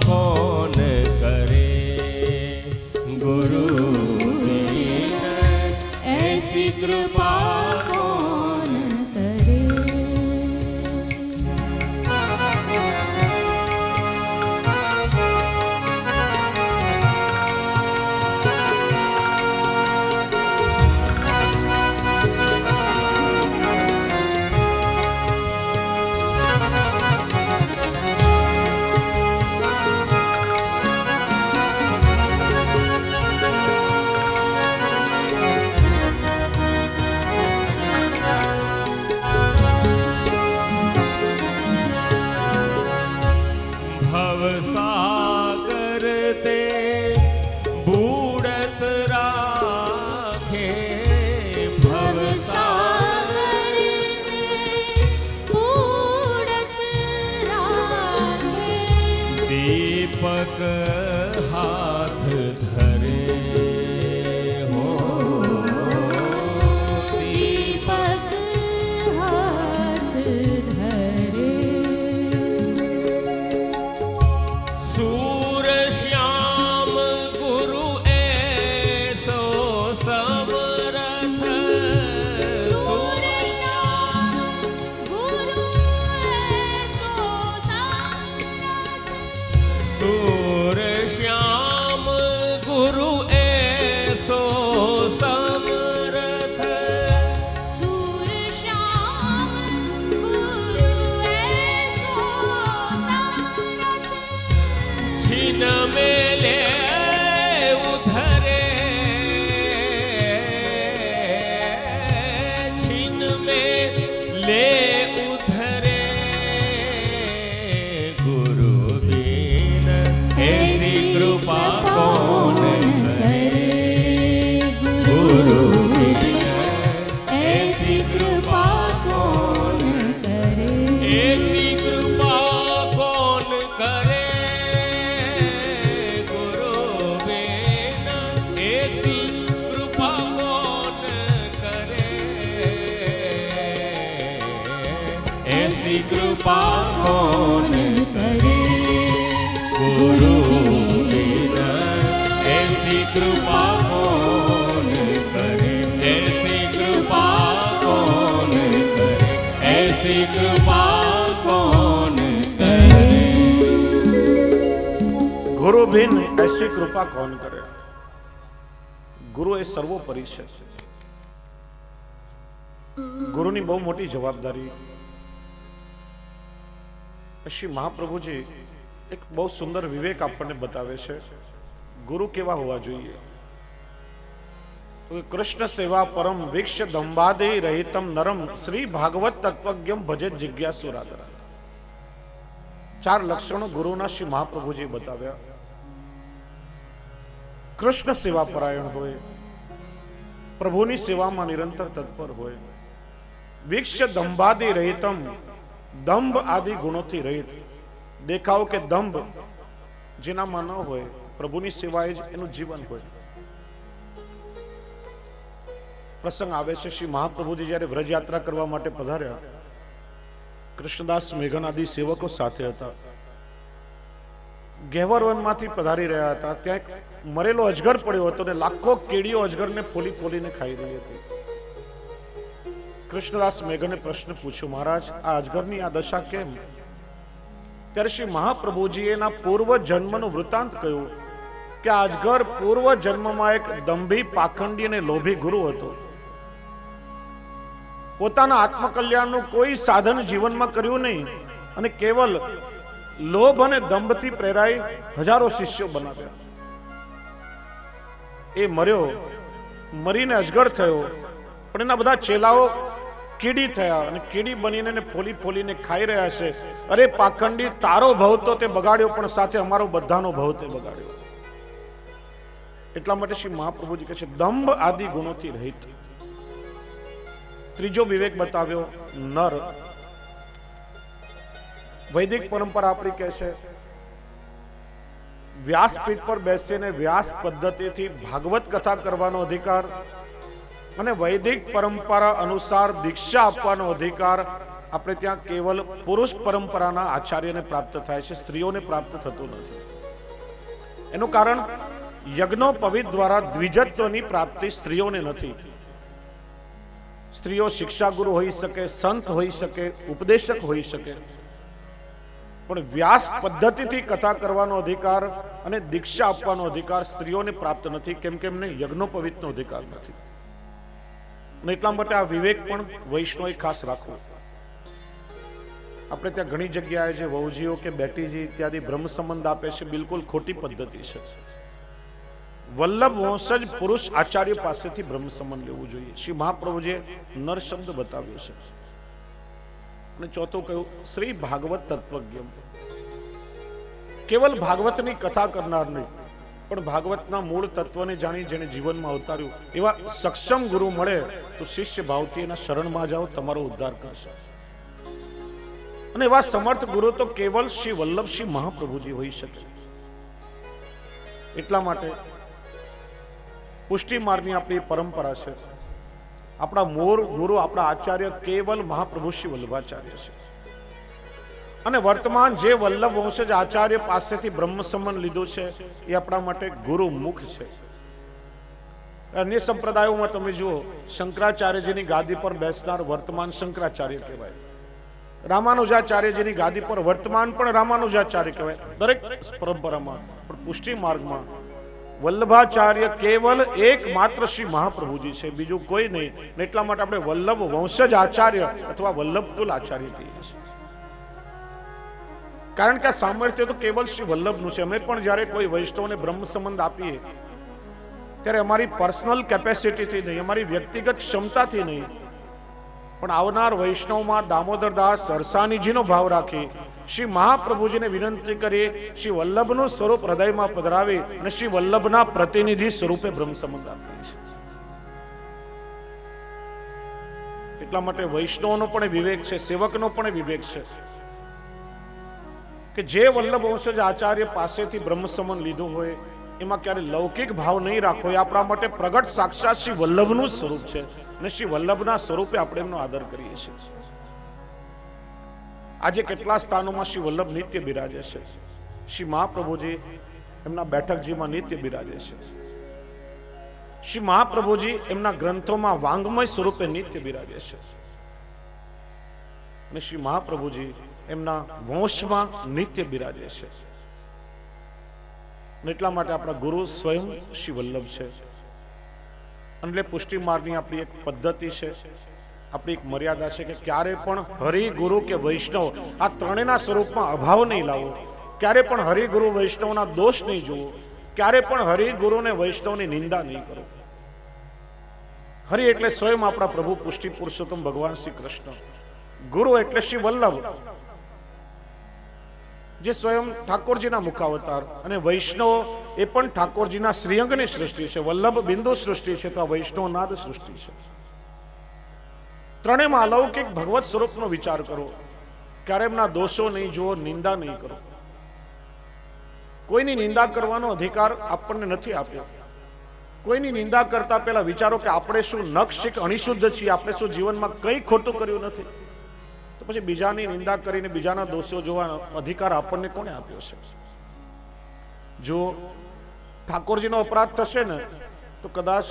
कौन करे, गुरु बिना ऐसी कृपा कौन करे. ऐसी कृपा कौन करे गुरु बिना ऐसी कृपा कौन करे, ऐसी कृपा कौन करे, ऐसी कृपा कौन करे। ગુરુ બિન એસી કૃપા કોણ કરે? ગુરુ એ સર્વોપરી છે. ગુરુની બહુ મોટી જવાબદારી. શ્રી મહાપ્રભુજી એક બહુ સુંદર વિવેક આપણને બતાવે છે. ગુરુ કેવા હોવા જોઈએ? તો કૃષ્ણ સેવા પરમ વીક્ષ્ય દંબાદે રહિતમ નરમ શ્રી ભાગવત તત્વજ્ઞમ ભજે જિજ્ઞાસુરાદરા. 4 લક્ષણો ગુરુના શ્રી મહાપ્રભુજી બતાવ્યા. કૃષ્ણ સેવા પરાયણ હોય, પ્રભુની સેવામાં નિરંતર તત્પર હોય, વીક્ષ્ય દંભાદિ રહિતમ, દંભ આદિ ગુણોથી રહિત. દેખાવ કે દંભ જેનામાં ન હોય, પ્રભુની સેવા જ એનું જીવન હોય. પ્રસંગ આવે છે, શ્રી મહાપ્રભુજી જ્યારે વ્રજ યાત્રા કરવા માટે પધાર્યા, કૃષ્ણદાસ મેઘન આદિ સેવકો સાથે હતા. ગેહવર વનમાંથી પધારી રહ્યા હતા. ત્યાં એક મરેલો અજગર પડ્યો હતો ને લાખો કીડીઓ અજગરને ફોલી ફોલીને ખાઈ રહી હતી. કૃષ્ણદાસ મેઘને પ્રશ્ન પૂછ્યો, મહારાજ આ અજગરની આ દશા કેમ? ત્યારે શ્રી મહાપ્રભુજીએ એના પૂર્વ જન્મનું વૃત્તાંત કહ્યું કે આ અજગર પૂર્વ જન્મમાં એક દંભી, પાખંડી અને લોભી ગુરુ હતો. પોતાના આત્મકલ્યાણનું કોઈ સાધન જીવનમાં કર્યું નહીં અને કેવલ લોભ અને દંભથી પ્રેરાઈ હજારો શિષ્યો બનાવ્યા. એ મર્યો, મરીને અજગર થયો, પણ એના બધા ચેલાઓ કીડી થયા અને કીડી બનીને એને ફોલી ફોલીને ખાઈ રહ્યા છે. અરે પાખંડી, તારો ભવ તો તે બગાડ્યો, પણ સાથે અમારો બધાનો ભવ તે બગાડ્યો. એટલા માટે શ્રી મહાપ્રભુજી કહે છે દંભ આદિ ગુણોથી રહિત. ત્રીજો વિવેક બતાવ્યો, નર. વૈદિક પરંપરા આપણી કહે છે વ્યાસપીઠ પર બેસીને વ્યાસ પદ્ધતિથી ભાગવત કથા કરવાનો અધિકાર અને વૈદિક પરંપરા અનુસાર દીક્ષા આપવાનો અધિકાર આપણે ત્યાં કેવલ પુરુષ પરંપરાના આચાર્યને પ્રાપ્ત થાય છે, સ્ત્રીઓને પ્રાપ્ત થતું નથી. એનું કારણ યજ્ઞોપવિત દ્વારા દ્વિજત્વની પ્રાપ્તિ સ્ત્રીઓને નથી. સ્ત્રીઓ શિક્ષાગુરુ હોઈ શકે, સંત હોઈ શકે, ઉપદેશક હોઈ શકે, પણ વ્યાસ પદ્ધતિથી કથા કરવાનો અધિકાર અને દીક્ષા આપવાનો અધિકાર સ્ત્રીઓને પ્રાપ્ત નથી. કેમ કે એમને યજ્ઞોપવિતનો અધિકાર નથી. અને એટલા માટે આ વિવેક પણ વૈષ્ણવે ખાસ રાખવો. આપણે ત્યાં ઘણી જગ્યાએ જે વહુજીઓ કે બેટીજી ઇત્યાદિ બ્રહ્મ સંબંધ આપે છે, બિલકુલ ખોટી પદ્ધતિ છે. વલ્લભ વંશજ પુરુષ આચાર્ય પાસેથી બ્રહ્મ સંબંધ લેવું જોઈએ. શ્રી મહાપ્રભુજીએ નર શબ્દ બતાવ્યો છે. અને ચોથું કહ્યું શ્રી ભાગવત તત્વજ્ઞ. કેવલ ભાગવતની કથા કરનાર નહીં, પણ ભાગવતના મૂળ તત્વને જાણી જેને જીવનમાં અવતાર્યું એવા સક્ષમ ગુરુ મળે તો શિષ્ય ભાવથી એના શરણમાં જાઓ, તમારો ઉદ્ધાર કરશે. અને એવા સમર્થ ગુરુ તો કેવલ શ્રી વલ્લભ શ્રી મહાપ્રભુજી હોઈ શકે. એટલા માટે પુષ્ટિ માર્ગની આપણી પરંપરા છે. આપણા મૂળ ગુરુ, આપણા આચાર્ય કેવલ મહાપ્રભુ શ્રી વલ્લભાચાર્ય છે. અને વર્તમાન જે વલ્લભ વંશજ આચાર્ય પાસેથી બ્રહ્મ સંબંધ લીધું છે એ આપણા માટે ગુરુ મુખ છે. અન્ય સંપ્રદાયોમાં તમે જુઓ, શંકરાચાર્યજીની ગાદી પર બેસનાર વર્તમાન શંકરાચાર્ય કહેવાય, રામાનુજાચાર્યજીની ગાદી પર વર્તમાન પણ રામાનુજાચાર્ય કહેવાય. દરેક પરંપરામાં પણ પુષ્ટિ માર્ગમાં વલ્લભાચાર્ય કેવલ એક માત્ર શ્રી મહાપ્રભુજી છે, બીજું કોઈ નહીં. એટલા માટે આપણે વલ્લભ વંશજ આચાર્ય અથવા વલ્લભ કુલ આચાર્ય કહીએ છીએ. કારણ કે આ સામર્થ્ય તો કેવલ શ્રી વલ્લભનું છે. અમે પણ જ્યારે કોઈ વૈષ્ણવને બ્રહ્મ સંબંધ આપીએ ત્યારે અમારી પર્સનલ કેપેસિટીથી નહીં, અમારી વ્યક્તિગત ક્ષમતાથી નહીં, પણ આવનાર વૈષ્ણવમાં દામોદરદાસ સરસાનીજીનો ભાવ રાખી શ્રી મહાપ્રભુજીને વિનંતી કરીએ, શ્રી વલ્લભનું સ્વરૂપ હૃદયમાં પધરાવી અને શ્રી વલ્લભના પ્રતિનિધિ સ્વરૂપે બ્રહ્મ સંબંધ આપીએ છીએ. એટલા માટે વૈષ્ણવનો પણ વિવેક છે, સેવકનો પણ વિવેક છે કે જે વલ્લભ વંશજ આચાર્ય પાસેથી બ્રહ્મ સંબંધ લીધું હોય એમાં ક્યારે લૌકિક ભાવ નહીં રાખવો. એ આપણા માટે પ્રગટ સાક્ષાત શ્રી વલ્લભનું સ્વરૂપ છે અને શ્રી વલ્લભના સ્વરૂપે આપણે એમનો આદર કરીએ છીએ. આજે કેટલા સ્થાનોમાં શ્રી વલ્લભ નિત્ય બિરાજે છે, શ્રી મહાપ્રભુજી એમના બેઠકજીમાં નિત્ય બિરાજે છે, શ્રી મહાપ્રભુજી એમના ગ્રંથોમાં વાંગમય સ્વરૂપે નિત્ય બિરાજે છે, અને શ્રી મહાપ્રભુજી એમના વંશમાં નિત્ય બિરાજે છે. એટલા માટે આપણા ગુરુ સ્વયં શ્રી વલ્લભ છે. એટલે પુષ્ટિ માર્ગની આપણી એક પદ્ધતિ છે, આપણી એક મર્યાદા છે કે ક્યારે પણ હરિ ગુરુ કે વૈષ્ણવ આ ત્રણેયના સ્વરૂપમાં અભાવ નહીં લાવો, ક્યારે પણ હરિ ગુરુ વૈષ્ણવના દોષ નહીં જોવો, ક્યારે પણ હરિ ગુરુ ને વૈષ્ણવની નિંદા નહીં કરો. હરિ એટલે સ્વયં આપણા પ્રભુ પુષ્ટિ પુરુષોત્તમ ભગવાન શ્રી કૃષ્ણ, ગુરુ એટલે શ્રી વલ્લભ જે સ્વયં ઠાકોરજીના મુખાવતાર, અને વૈષ્ણવ એ પણ ઠાકોરજીના શ્રીઅંગની સૃષ્ટિ છે. વલ્લભ બિંદુ સૃષ્ટિ છે તો આ વૈષ્ણવ નાદ સૃષ્ટિ છે. ત્રણેયમાં અલૌકિક ભગવત સ્વરૂપનો વિચાર કરો, ક્યારે એમના દોષો નહીં જુઓ, નિંદા નહીં કરો. કોઈની નિંદા કરવાનો અધિકાર આપણને નથી આપ્યો. કોઈની નિંદા કરતા પહેલા વિચારો કે આપણે શું નખશિખ અણિશુદ્ધ છીએ, આપણે શું જીવનમાં કંઈ ખોટું કર્યું નથી, તો પછી બીજાની નિંદા કરીને બીજાના દોષો જોવાનો અધિકાર આપણને કોણે આપ્યો છે? જો ઠાકોરજીનો અપરાધ થશે ને તો કદાચ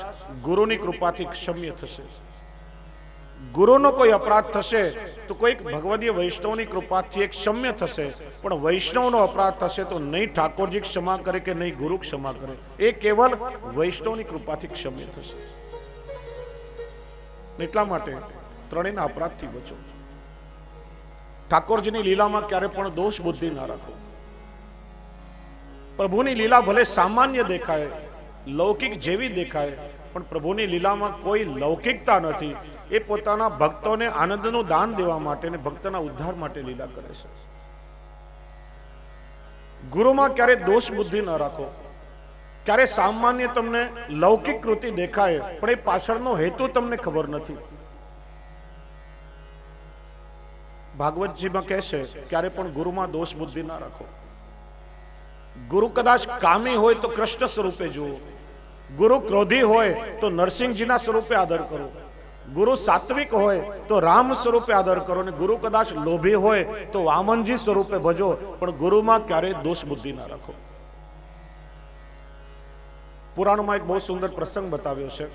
ગુરુની કૃપાથી ક્ષમ્ય થશે. ગુરુનો કોઈ અપરાધ થશે તો કોઈક ભગવદીય વૈષ્ણવની કૃપાથી એક ક્ષમ્ય થશે, પણ વૈષ્ણવનો અપરાધ થશે તો નહીં ઠાકોરજી ક્ષમા કરે કે નહીં ગુરુ ક્ષમા કરે, એ કેવલ વૈષ્ણવની કૃપાથી ક્ષમ્ય થશે. એટલા માટે ત્રણેયના અપરાધથી બચો. ઠાકોરજીની લીલામાં ક્યારે પણ દોષ બુદ્ધિ ના રાખો. પ્રભુની લીલા ભલે સામાન્ય દેખાય, લૌકિક જેવી દેખાય, પણ પ્રભુની લીલામાં કોઈ લૌકિકતા નથી. એ પોતાના ભક્તોને આનંદનું દાન દેવા માટે અને ભક્તના ઉદ્ધાર માટે લીલા કરે છે. ગુરુમાં ક્યારે દોષ બુદ્ધિ ન રાખો. ક્યારે સામાન્ય તમને લૌકિક કૃતિ દેખાય, પણ એ પાછળનો હેતુ તમને ખબર નથી. ભાગવતજીમાં કહે છે ક્યારે પણ ગુરુમાં દોષ બુદ્ધિ ના રાખો. ગુરુ કદાચ કામી હોય તો કૃષ્ણ સ્વરૂપે જુઓ, ગુરુ ક્રોધી હોય તો નરસિંહજીના સ્વરૂપે આદર કરો, ગુરુ સાત્વિક હોય તો રામ સ્વરૂપે આદર કરો, અને ગુરુ કદાચ લોભી હોય તો વામનજી સ્વરૂપે ભજો, પણ ગુરુમાં ક્યારેય દોષ બુદ્ધિ ના રાખો. પુરાણમાં એક બહુ સુંદર પ્રસંગ બતાવ્યો છે.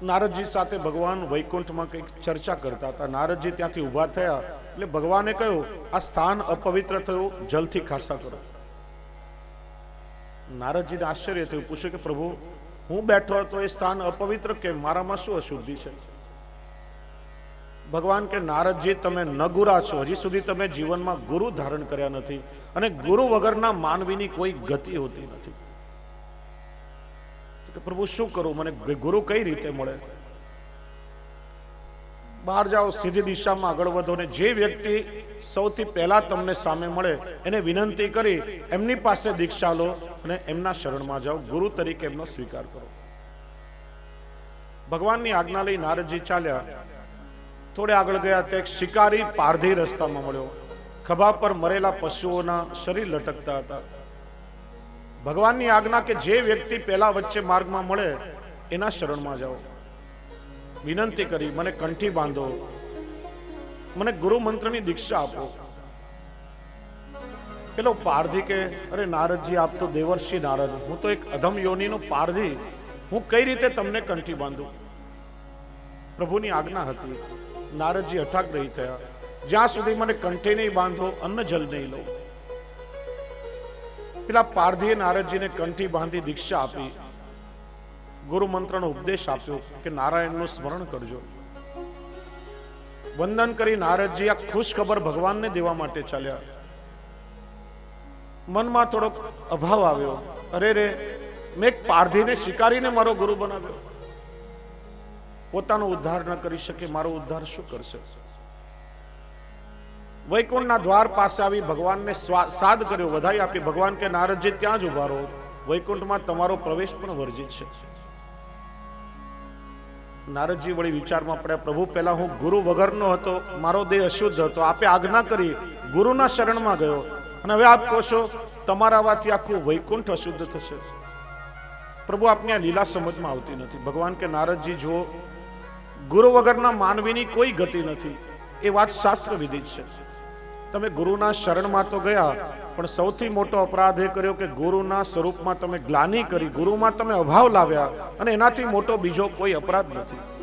નારદજી સાથે ભગવાન વૈકુંઠમાં કંઈક ચર્ચા કરતા હતા. નારદજી ત્યાંથી ઉભા થયા એટલે ભગવાને કહ્યું, આ સ્થાન અપવિત્ર થયું, જલથી ખાસા કરો. નારદજીને આશ્ચર્ય થયું, પૂછ્યું કે પ્રભુ હું બેઠો હતો એ સ્થાન અપવિત્ર કેમ? મારામાં શું અશુદ્ધિ છે? ભગવાન કે નારદજી તમે નગુરા છો, હજી સુધી તમે જીવનમાં ગુરુ ધારણ કર્યા નથી, અને ગુરુ વગરના માનવીની કોઈ ગતિ હોતી નથી. કે પ્રભુ શું કરું, મને ગુરુ કઈ રીતે મળે? બહાર જાઓ, સીધી દિશામાં આગળ વધો, ને જે વ્યક્તિ સૌથી પહેલા તમને સામે મળે એને વિનંતી કરી એમની પાસે દીક્ષા લો અને એમના શરણમાં જાઓ, ગુરુ તરીકે એમનો સ્વીકાર કરો. ભગવાનની આજ્ઞા લઈ નારદજી ચાલ્યા. થોડે આગળ ગયા તો એક શિકારી પારધી રસ્તામાં મળ્યો. ખભા પર મરેલા પશુઓના શરીર લટકતા હતા. ભગવાનની આજ્ઞા કે જે વ્યક્તિ પહેલા વચ્ચે માર્ગમાં મળે એના શરણમાં જાઓ. વિનંતી કરી મને કંઠી બાંધો, મને ગુરુ મંત્રની દીક્ષા આપો. પેલો પારધી કે અરે નારદજી આપ તો દેવર્ષિ નારદ, હું તો એક અધમ યોનિનો પારધી, હું કઈ રીતે તમને કંઠી બાંધું? પ્રભુની આજ્ઞા હતી. નારદજી હઠાગ્રહી થયા, જ્યાં સુધી મને કંઠી નહીં બાંધો અન્ન જલ નહીં લો. પેલા પારધીએ નારદજીને કંઠી બાંધી દીક્ષા આપી, ગુરુ મંત્રનો ઉપદેશ આપ્યો કે નારાયણનું સ્મરણ કરજો. વંદન કરી નારદજી આ ખુશ ખબર ભગવાનને દેવા માટે ચાલ્યા. મનમાં થોડોક અભાવ આવ્યો, અરે રે મેં એક પારધીને શિકારીને મારો ગુરુ બનાવ્યો, પોતાનો ઉદ્ધાર ન કરી શકે, મારો ઉદ્ધાર શું કરશે? વૈકુંઠના દ્વાર પાસે આવી ભગવાનને સાદ કર્યો, વધાઈ આપી. ભગવાન કે નારદજી ત્યાં જ ઉભા રહો, વૈકુંઠમાં તમારો પ્રવેશ પણ વર્જિત છે. નારદજી વળી વિચારમાં પડ્યા, પ્રભુ પહેલા હું ગુરુ વગરનો હતો, મારો દેહ અશુદ્ધ હતો, આપે આજ્ઞા કરી, ગુરુના શરણમાં ગયો, અને હવે આપ કહો છો તમારા વાથી આખું વૈકુંઠ અશુદ્ધ થશે. પ્રભુ આપની આ લીલા સમજમાં આવતી નથી. ભગવાન કે નારદજી જુઓ, ગુરુ વગરના માનવીની કોઈ ગતિ નથી. એ વાત શાસ્ત્ર વિધિત છે. તમે ગુરુના શરણમાં તો ગયા, પણ સૌથી મોટો અપરાધ એ કર્યો કે ગુરુના સ્વરૂપમાં તમે ગ્લાનિ કરી, ગુરુમાં તમે અભાવ લાવ્યા, અને એનાથી મોટો બીજો કોઈ અપરાધ નથી.